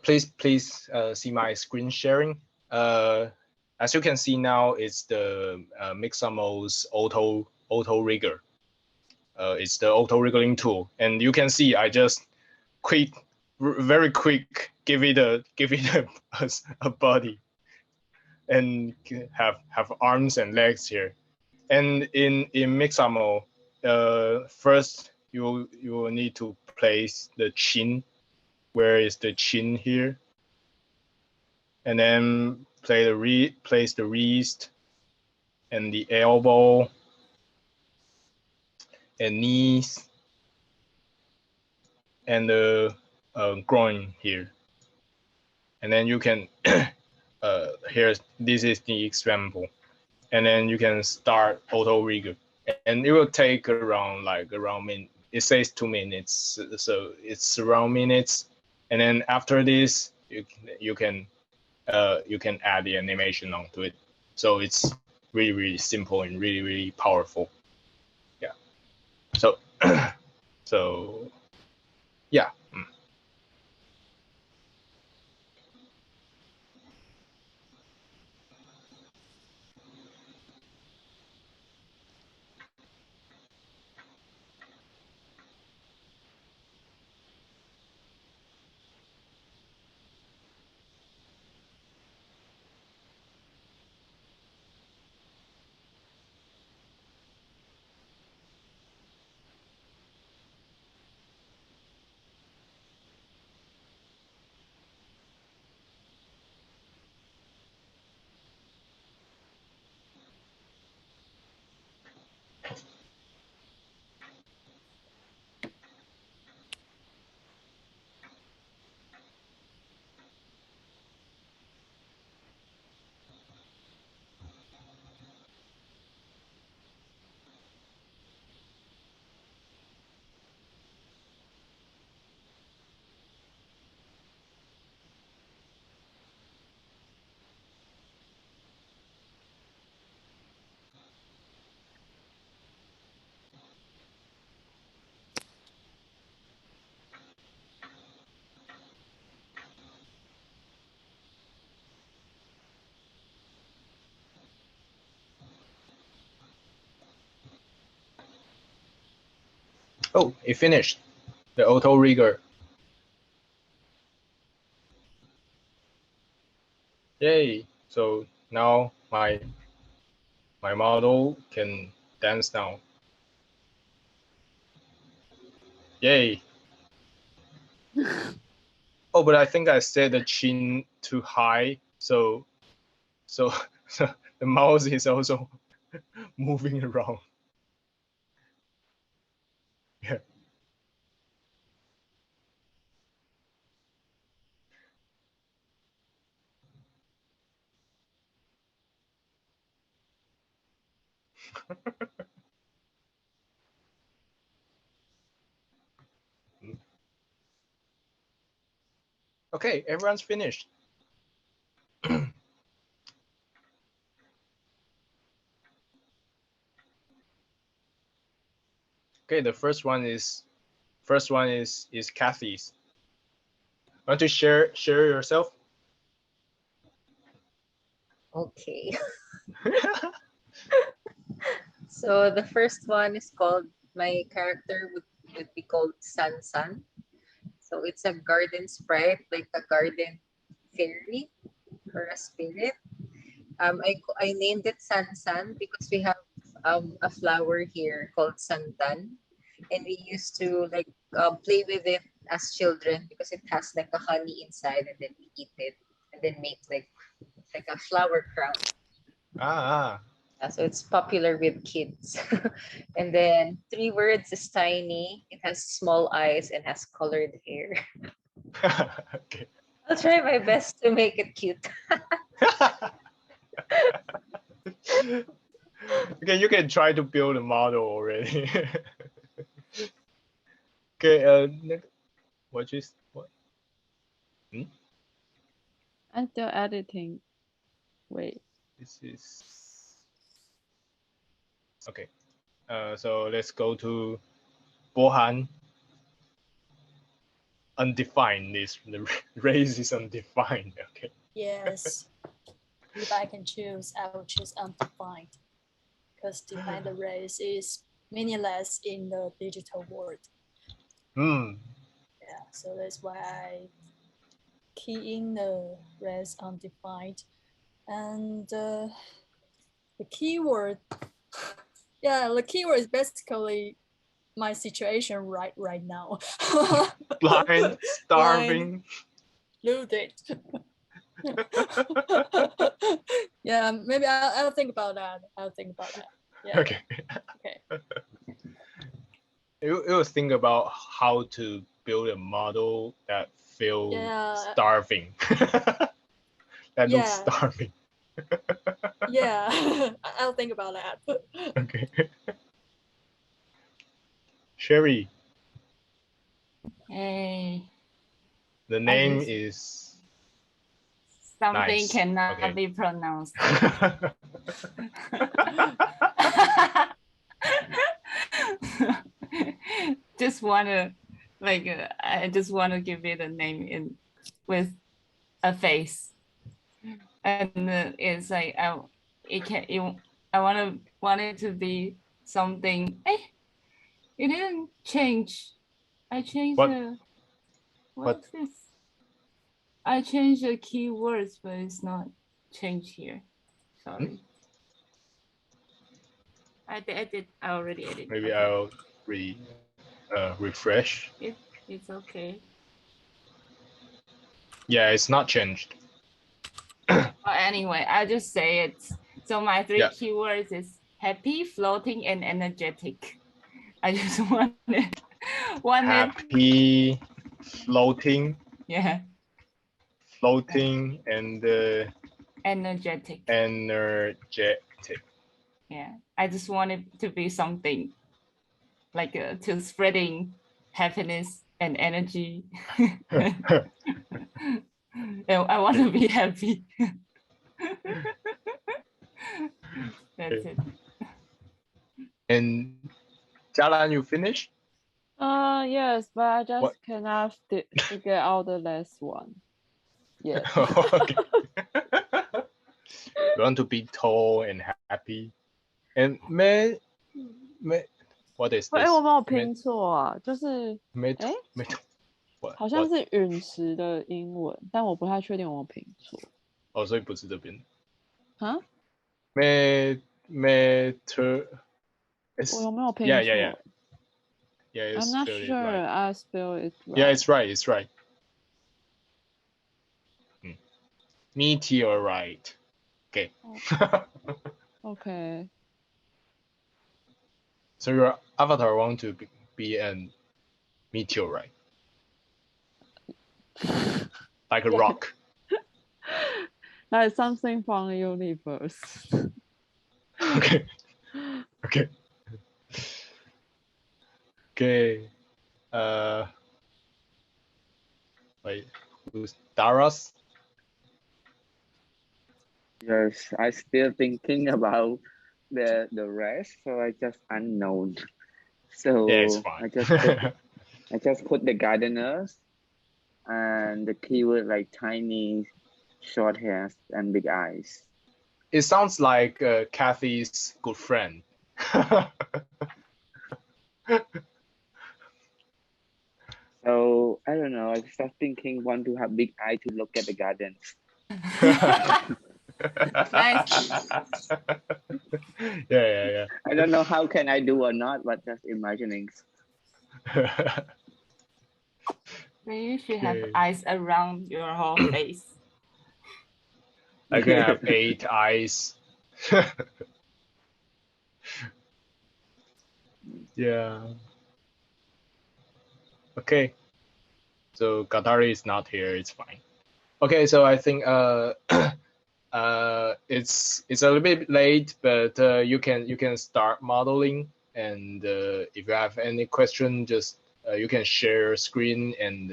please see my screen sharing. As you can see now, it's the Mixamo's auto rigger. It's the auto wriggling tool, and you can see I just very quick give it a body, and have arms and legs here. And in Mixamo, first you will need to place the chin. Where is the chin here? And then place the wrist and the elbow and knees and the groin here. And then you can this is the example. And then you can start auto rigger, and it will take around it says 2 minutes, so it's around minutes. And then after this, you can add the animation onto it. So it's really simple and really powerful. Yeah. So so yeah. Oh, it finished. The auto rigger. Yay! So now my model can dance now. Yay! Oh, but I think I set the chin too high, so the mouse is also moving around. Yeah. Okay, everyone's finished. Okay, the first one is Kathy's. Want to share yourself? Okay. So the first one is called, my character would be called San San. So it's a garden sprite, like a garden fairy or a spirit. I named it San San because we have a flower here called Santan, and we used to like play with it as children because it has like a honey inside, and then we eat it and then make like a flower crown. Ah. So it's popular with kids. And then 3 words is tiny. It has small eyes and has colored hair. Okay. I'll try my best to make it cute. Okay, you can try to build a model already. Okay, next, what? I'm still editing. Wait. This is okay. So let's go to Bohan. Undefined. The race is undefined. Okay. Yes. If I can choose, I will choose undefined. Because defined race is meaningless in the digital world. Yeah, so that's why I key in the race undefined. And the keyword, the keyword is basically my situation right now. Blind, starving. Loaded. Yeah, maybe I'll think about that. Yeah. Okay. Okay. You will think about how to build a model that feels starving. That looks starving. Yeah, I'll think about that. Okay. Sherry. Hey. The name is something nice. Cannot be pronounced. Just wanna I just want to give it a name with a face, and it's like I want it to be something. It didn't change. I changed what's this? I changed the keywords, but it's not changed here. Sorry. I already edited. Maybe okay. I'll refresh. It's okay. Yeah, it's not changed. Anyway, I'll just say it. So my 3 keywords is happy, floating, and energetic. I just wanted happy, floating. Yeah. Floating and energetic. Energetic. Yeah, I just want it to be something like to spreading happiness and energy. I want to be happy. That's it. And Jalan, you finished? Yes, but I just cannot figure out the last one. Yeah. Okay. You want to be tall and happy, and What is 哎， this? 我没有拼错啊，就是 Metal. 好像是陨石的英文，但我不太确定我有没有拼错。哦，所以不是这边。啊 Meter. 我有没有拼 Yeah, 错 yeah, yeah. Yeah, I'm it's not spelled it sure right. I spell it right. Yeah, it's right. It's right. Meteorite. Okay. Okay. So your avatar want to be an meteorite, like a rock. Like something from the universe. Okay. Okay. Okay. Wait. Who's Dara's? Yes, I still thinking about the rest, so I just unknown. So Yeah, it's fine. I just put the gardeners and the keyword like tiny, short hairs and big eyes. It sounds like Kathy's good friend. So I don't know. I was just thinking want to have big eye to look at the gardens. Nice. Yeah. I don't know how can I do or not, but just imagining. Then you should have Okay. eyes around your whole face. I can have 8 eyes. Yeah. Okay. So Qatari is not here. It's fine. Okay. So I think it's a little bit late, but you can start modeling. And if you have any question, just you can share screen and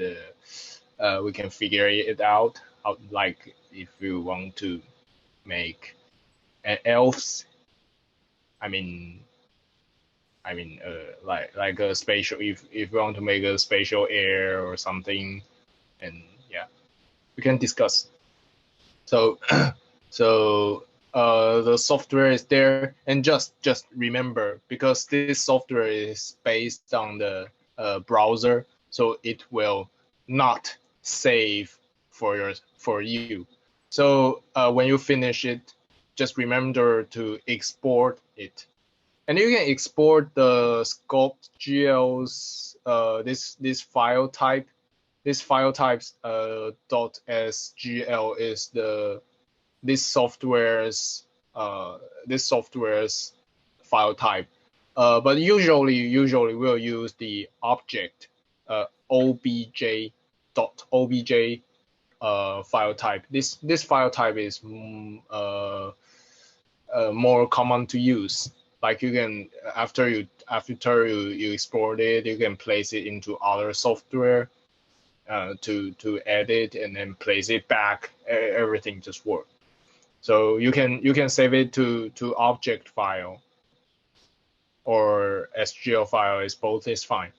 we can figure it out. How, like if you want to make elves, I mean like a spatial, if you want to make a spatial air or something, and yeah, we can discuss. So the software is there, and just remember, because this software is based on the browser, so it will not save for you. So when you finish it, just remember to export it. And you can export the SculptGL's this file type. This file types .sgl is this software's file type. But usually we'll use the object obj.obj file type. This file type is more common to use. Like you can after you export it, you can place it into other software to edit and then place it back. Everything just works. So you can save it to object file or SGL file. Is both is fine.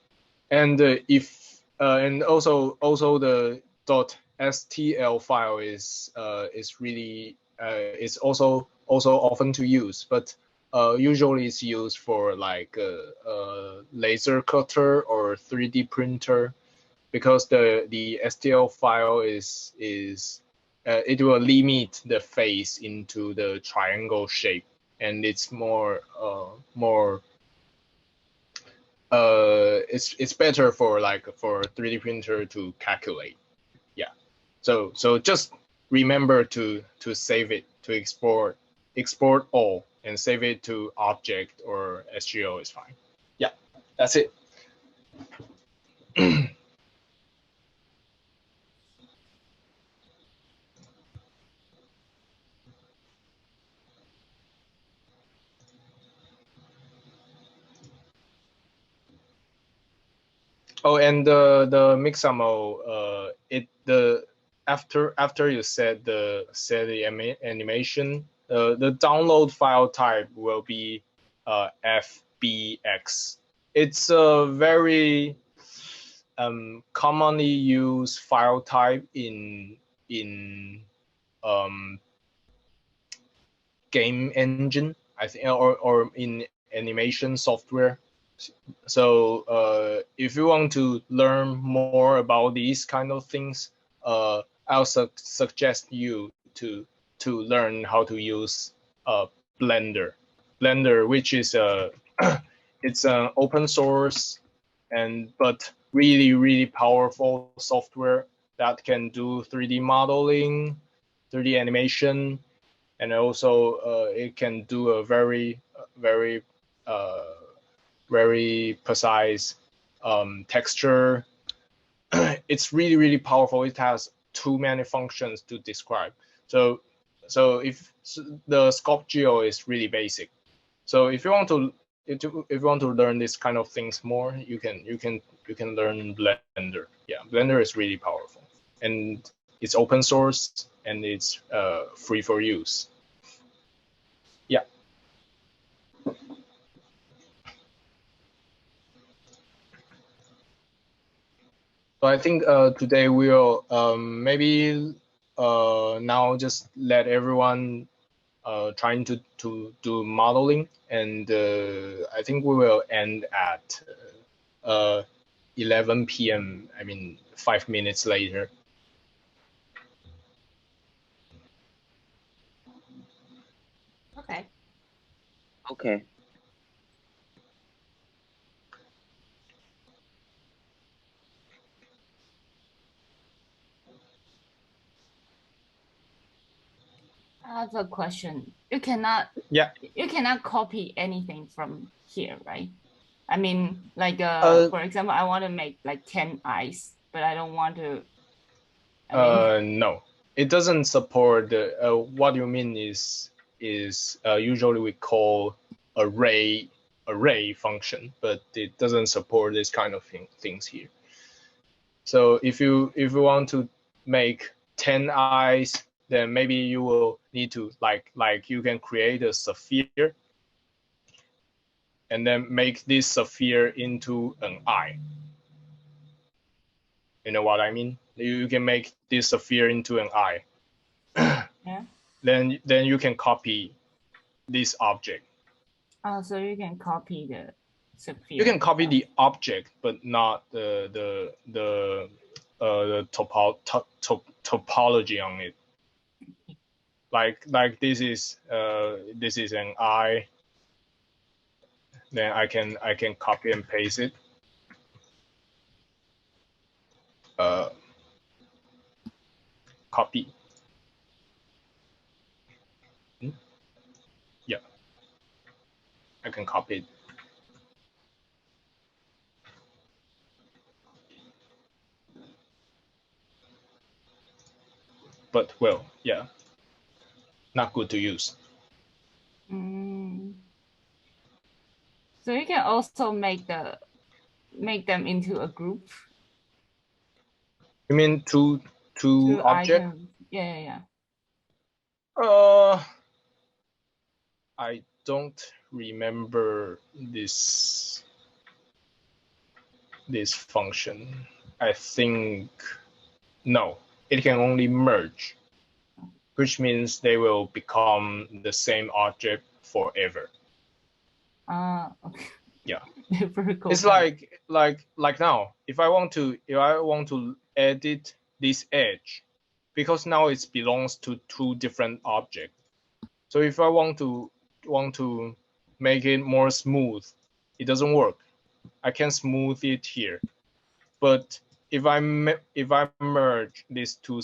And if and also the .stl file is really is also often to use, but usually it's used for like a laser cutter or 3D printer, because the STL file is it will limit the face into the triangle shape, and it's more it's better for 3D printer to calculate. Yeah. So just remember to save it, to export all and save it to object or SGO is fine. Yeah, that's it. Oh, and the Mixamo, after you set the animation, the download file type will be FBX. It's a very commonly used file type in game engine, I think, or in animation software. So if you want to learn more about these kind of things, I'll suggest you to learn how to use Blender. Blender, which is it's an open source but really powerful software that can do 3D modeling, 3D animation, and also it can do a very precise texture. It's really powerful. It has too many functions to describe. So if the SculptGL is really basic. So if you want to learn this kind of things more, you can learn Blender. Yeah, Blender is really powerful, and it's open source and it's free for use. Yeah. So I think today we'll maybe now just let everyone trying to do modeling, and I think we will end at 11 p.m. I mean 5 minutes later. Okay. Okay. I have a question. You cannot copy anything from here, right? I mean, like for example, I want to make like 10 eyes, but I don't want to. No, it doesn't support what you mean is usually we call array function, but it doesn't support this kind of things here. So if you want to make 10 eyes, then maybe you will need to like you can create a sphere and then make this sphere into an eye. You know what I mean? You can make this sphere into an eye. Yeah. Then you can copy this object. Oh, so you can copy the sphere. You can copy the object, but not the topology on it. Like this is an eye. Then I can copy and paste it. Copy. Yeah, I can copy it. But well, yeah, not good to use. So you can also make them into a group. You mean two objects? Yeah. I don't remember this function. I think no, it can only merge, which means they will become the same object forever. Okay. Yeah. Cool. It's like now, if I want to edit this edge, because now it belongs to two different objects. So if I want to make it more smooth, it doesn't work. I can smooth it here, but if I merge these two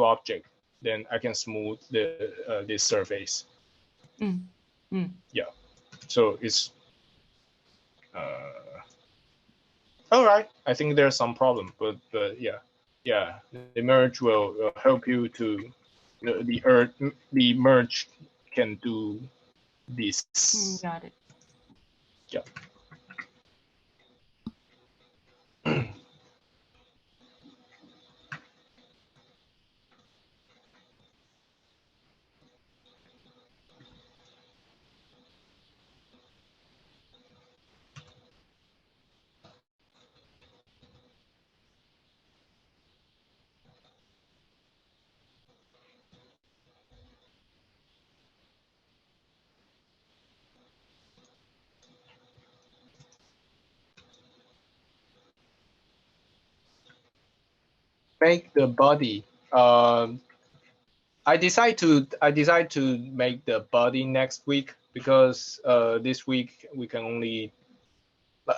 objects, then I can smooth this surface. Yeah. So it's all right. I think there's some problem, but yeah, the merge will help you to the merge can do this. Got it. Yeah. make the body. I decide to make the body next week because this week we can only.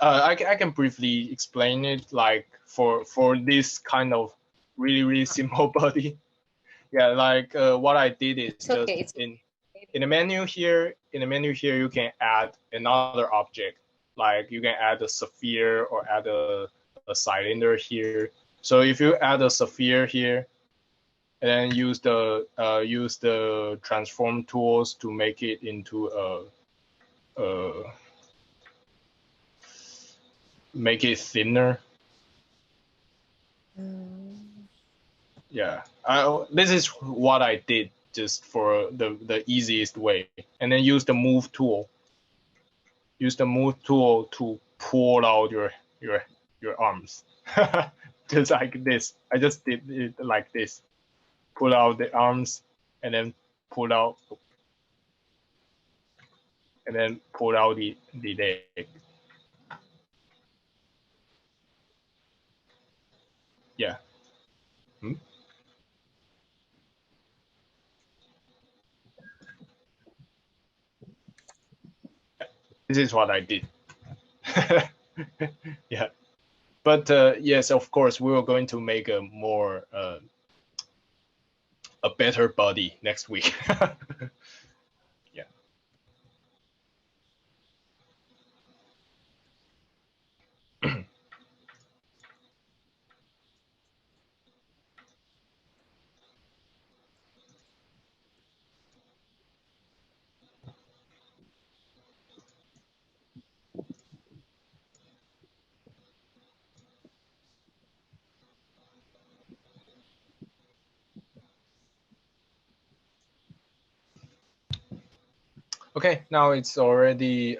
I can briefly explain it, like for this kind of really simple body. Yeah, like what I did is It's just okay. in the menu here. In the menu here, you can add another object. Like you can add a sphere or add a cylinder here. So if you add a sphere here, and then use the transform tools to make it into make it thinner. Yeah, this is what I did just for the easiest way, and then use the move tool. Use the move tool to pull out your arms, just like this. I just did it like this. Pull out the arms, and then pull out, and then pull out the leg. Yeah. Hmm? This is what I did. Yeah. But yes, of course, we are going to make a more a better body next week. Yeah. Okay, now it's already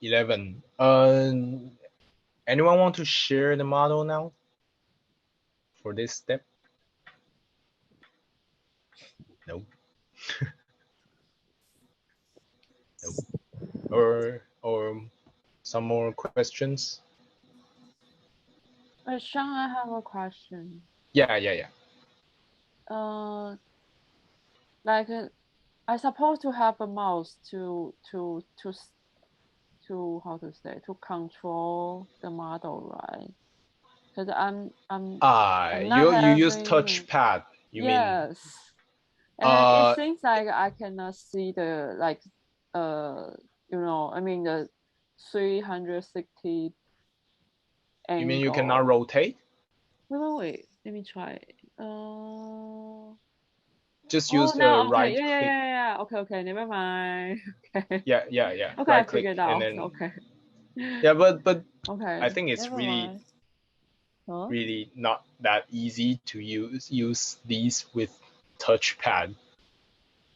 11. Anyone want to share the model now for this step? No. No. Or some more questions? Sean, I have a question. Yeah. Like I supposed to have a mouse to how to say, to control the model, right? Because I'm not you use having, touchpad. You mean? yes. And it seems like I cannot see the, like, you know, I mean the 360 angle. You mean you cannot rotate? Wait. Let me try. Just use the no, okay. right click. Yeah. Okay, never mind. Okay. Yeah. Okay, Right I click figured out. and then. Okay. Yeah, but okay. I think it's never really mind. Huh? really not that easy to use these with touchpad.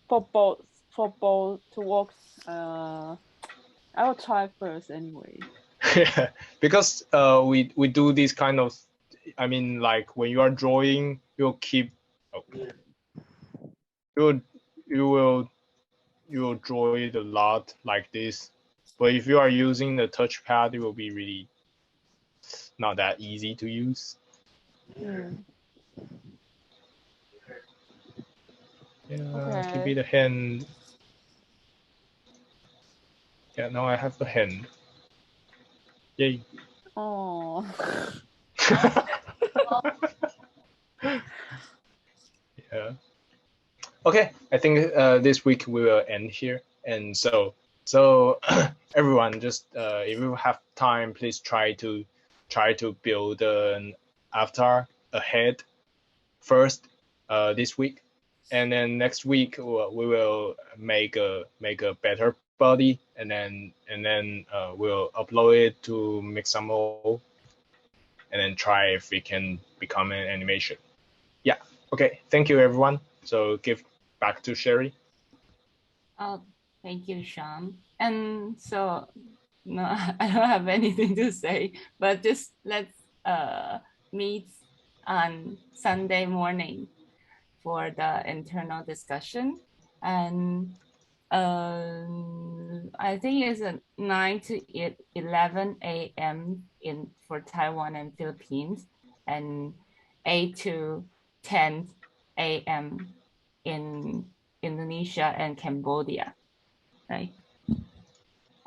For both to work. I will try first anyway. Because we do this kind of, I mean, like when you are drawing, you'll keep you will draw it a lot like this, but if you are using the touchpad, it will be really not that easy to use. Yeah, Okay. give me the hand. Yeah, now I have the hand. Yay. Oh. Yeah. Okay, I think this week we will end here. And so everyone, just if you have time, please try to build an avatar ahead first this week, and then next week we will make a better body, and then we'll upload it to Mixamo, and then try if it can become an animation. Yeah. Okay. Thank you, everyone. So give back to Sherry. Oh, thank you, Sean. And so, no, I don't have anything to say, but just let's meet on Sunday morning for the internal discussion. And I think it's at 9 to 11 a.m. for Taiwan and Philippines. And 8 to 10 a.m. in Indonesia and Cambodia, right?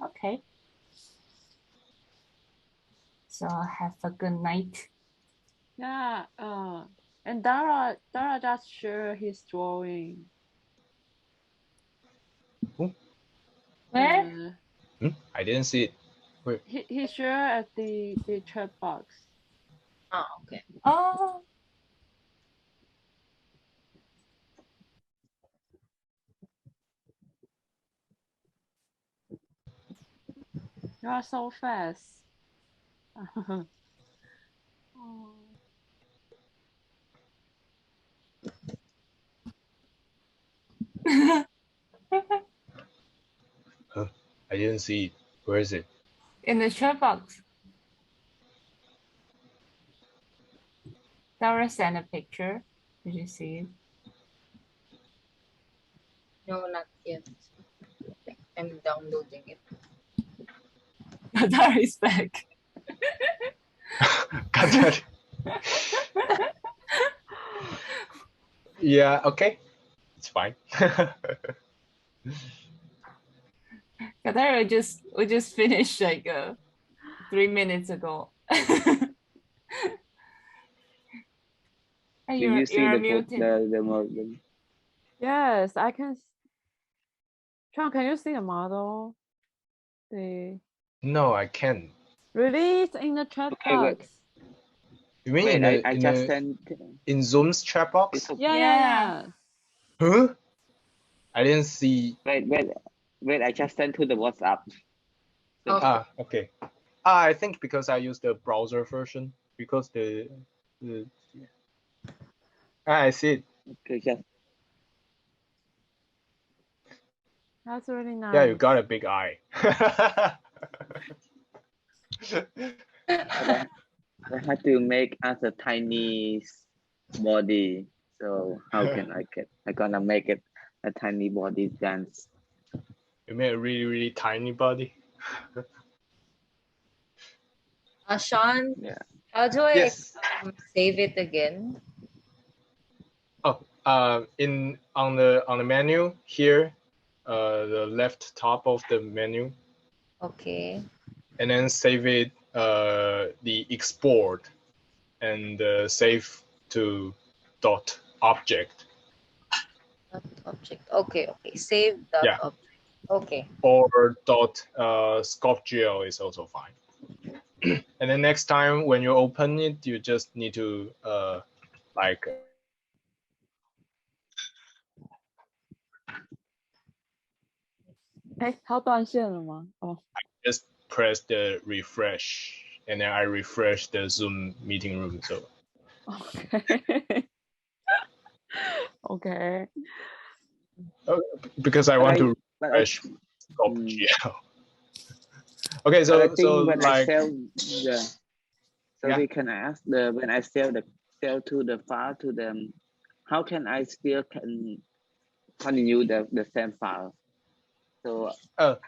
Okay. So have a good night. Yeah. And Dara just share his drawing. Where? I didn't see it. Wait. He shared at the chat box. Oh, okay. Oh. You are so fast. I didn't see it. Where is it? In the chat box. Dara sent a picture. Did you see it? No, not yet. I'm downloading it. Dara is back. Got that. Yeah, okay. It's fine. Qatar, we just finished like 3 minutes ago. Do you see you're the muted. model? Yes, I can. Sean, can you see the model? No, I can't. Release in the chat Okay, wait. box. You mean Wait, I just sent. in Zoom's chat box? It's okay. Yeah. Huh? I didn't see. Wait, I just sent to the WhatsApp. Okay. Okay. I think because I use the browser version, because I see it. Okay, just. That's really nice. Yeah, you got a big eye. I had to make as a tiny body. So how can I gonna make it a tiny body dance? You made a really, really tiny body. Sean, Yeah. how do I Yes. save it again? Oh, on the menu here, the left top of the menu, Okay. and then save it, the export, and save to .object. Object. Okay. Save dot Yeah. object. Okay. Or .SculptGL is also fine. And then next time when you open it, you just need to like. Just press the refresh, and then I refresh the Zoom meeting room. So. Okay. Okay. Because I want to refresh SculptGL. Okay, so when like. I sell we can ask when I sell to the file to them, how can I still continue the same file? So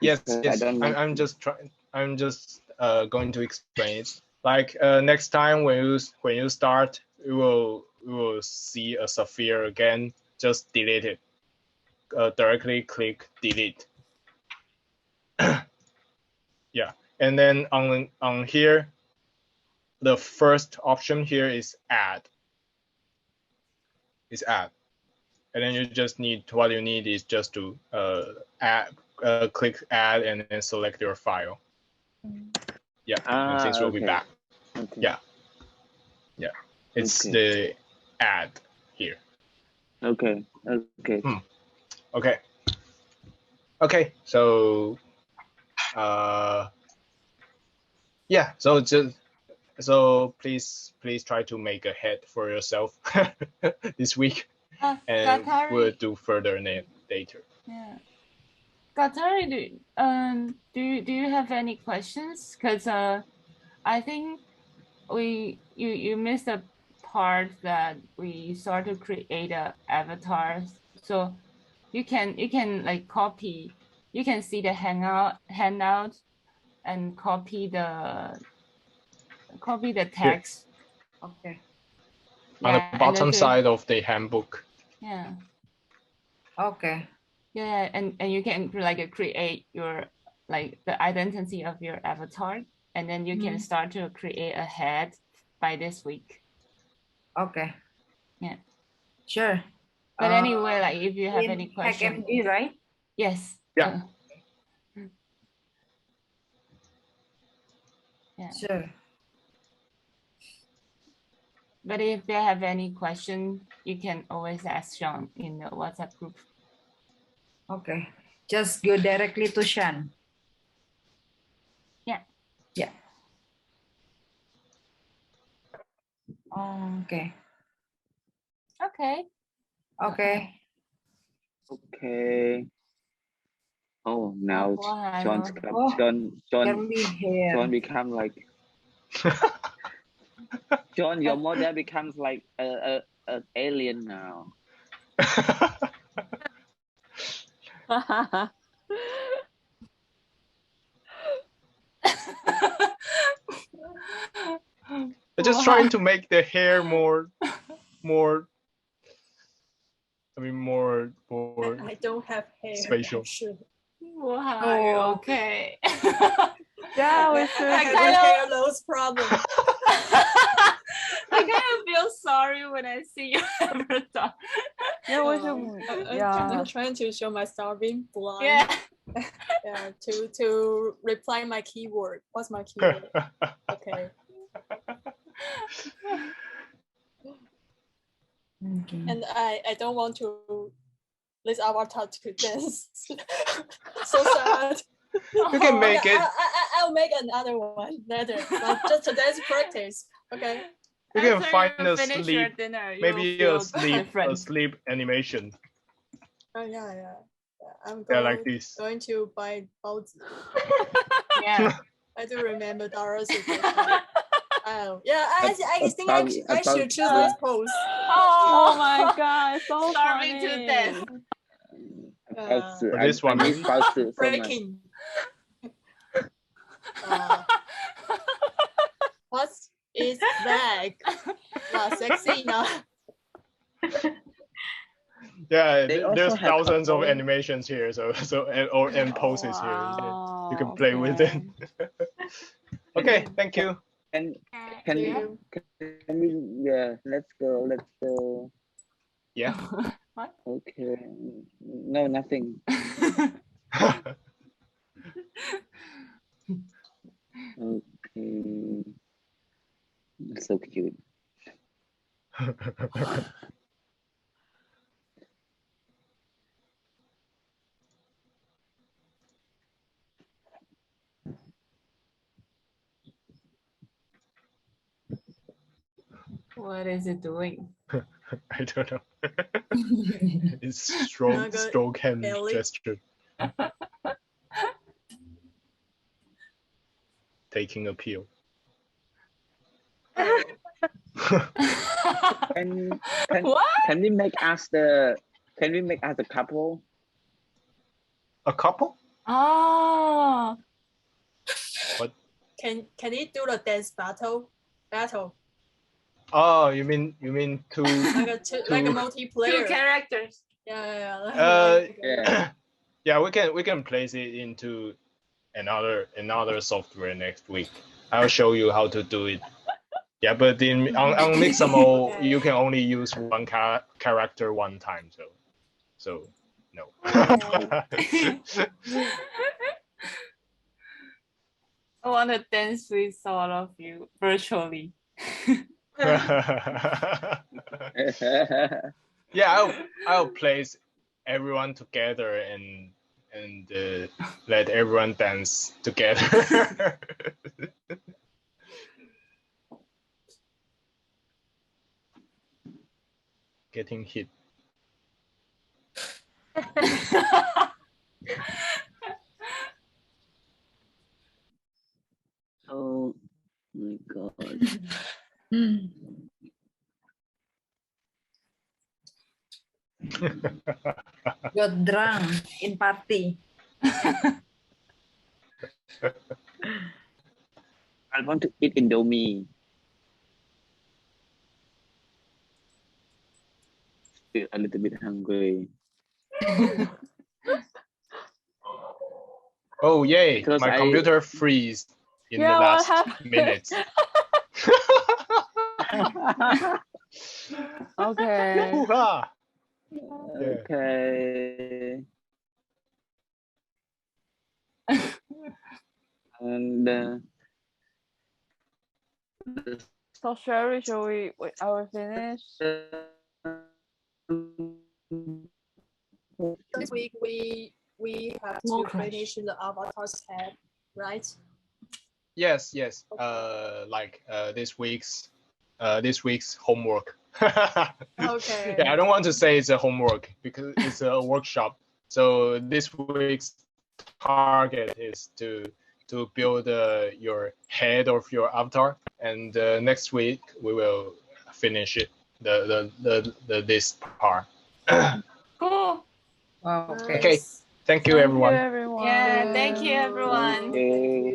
yes. I'm just going to explain it. Like next time when you start, we will see a sphere again. Just delete it. Directly click delete. Yeah, and then on here, the first option here is add. And then you just need, what you need is just to click add and then select your file. Yeah, and things will be back. Okay. Yeah, it's the add here. Okay. Okay, so yeah, so please try to make a head for yourself this week, and Qatari, we'll do further later. Yeah, Qatari, do you have any questions? Because I think you missed a part that we start to create a avatars, so you can like copy. You can see the handout and copy the text. Okay. on the bottom side of the handbook. Yeah. Okay. Yeah, and you can like create your like the identity of your avatar, and then you can start to create a head by this week. Okay. Yeah. Sure. But anyway, like if you have any questions. HackMD, right? Yes. Yeah. Yeah. Sure. But if they have any question, you can always ask Sean in the WhatsApp group. Okay. Just go directly to Sean. Yeah. Yeah. Okay. Okay. Okay. Oh, now John's John become like John. Your model becomes like a alien now. I'm just trying to make the hair more. I mean, more I don't have hair. spatial. Wow. Oh. Okay. Yeah, we should. I have a hair loss problem. I kind of feel sorry when I see your avatar. Yeah, we should. Yeah. I'm trying to show myself being blind. Yeah. Yeah, to reply my keyword. What's my keyword? Okay. Okay. And I don't want to this avatar to dance. So sad. You can make it. I'll make another one later. But just today's practice. Okay. You can After find you a finish sleep, your dinner, maybe you'll a feel different. sleep animation. Oh yeah. I'm Like this. going to buy baozi. Yeah. I do remember Doris. Oh yeah, I think I should choose this pose. Oh, my God, so starving funny. to death. This one means breaking. What is that? Wow, sexy now. Yeah, They there's also have thousands of couple- animations here, and poses here. You can play with it. Okay, thank you. Can you. we let's go. Yeah. What? Okay. No, nothing. Okay. So cute. What is it doing? I don't know. It's stroke hand belly. gesture. Taking a pill. Can we make us the couple? A couple? Oh. What? Can he do the dance battle? Oh, you mean two? Like a multiplayer. Two characters. Yeah. Yeah, we can place it into another software next week. I'll show you how to do it. Yeah, but on Mixamo, Okay. you can only use one character one time, so no. I want to dance with all of you virtually. Yeah, I'll place everyone together and let everyone dance together. Getting hit. Oh my God. Got drunk in party. I want to eat Indomie. feel a little bit hungry. Oh yay! Because My computer freezed in the last minutes. Okay. Hoo-ha! Okay. And So Sherry, shall we? I will finish. This week we have More to finish the avatar's head, right? Yes. Like this week's homework. Okay. Yeah, I don't want to say it's a homework because it's a workshop. So this week's target is to build your head of your avatar, and next week we will finish it. This part. Cool. Okay. Okay. Thank you, everyone. Thank you, everyone. Yeah, thank you, everyone. okay.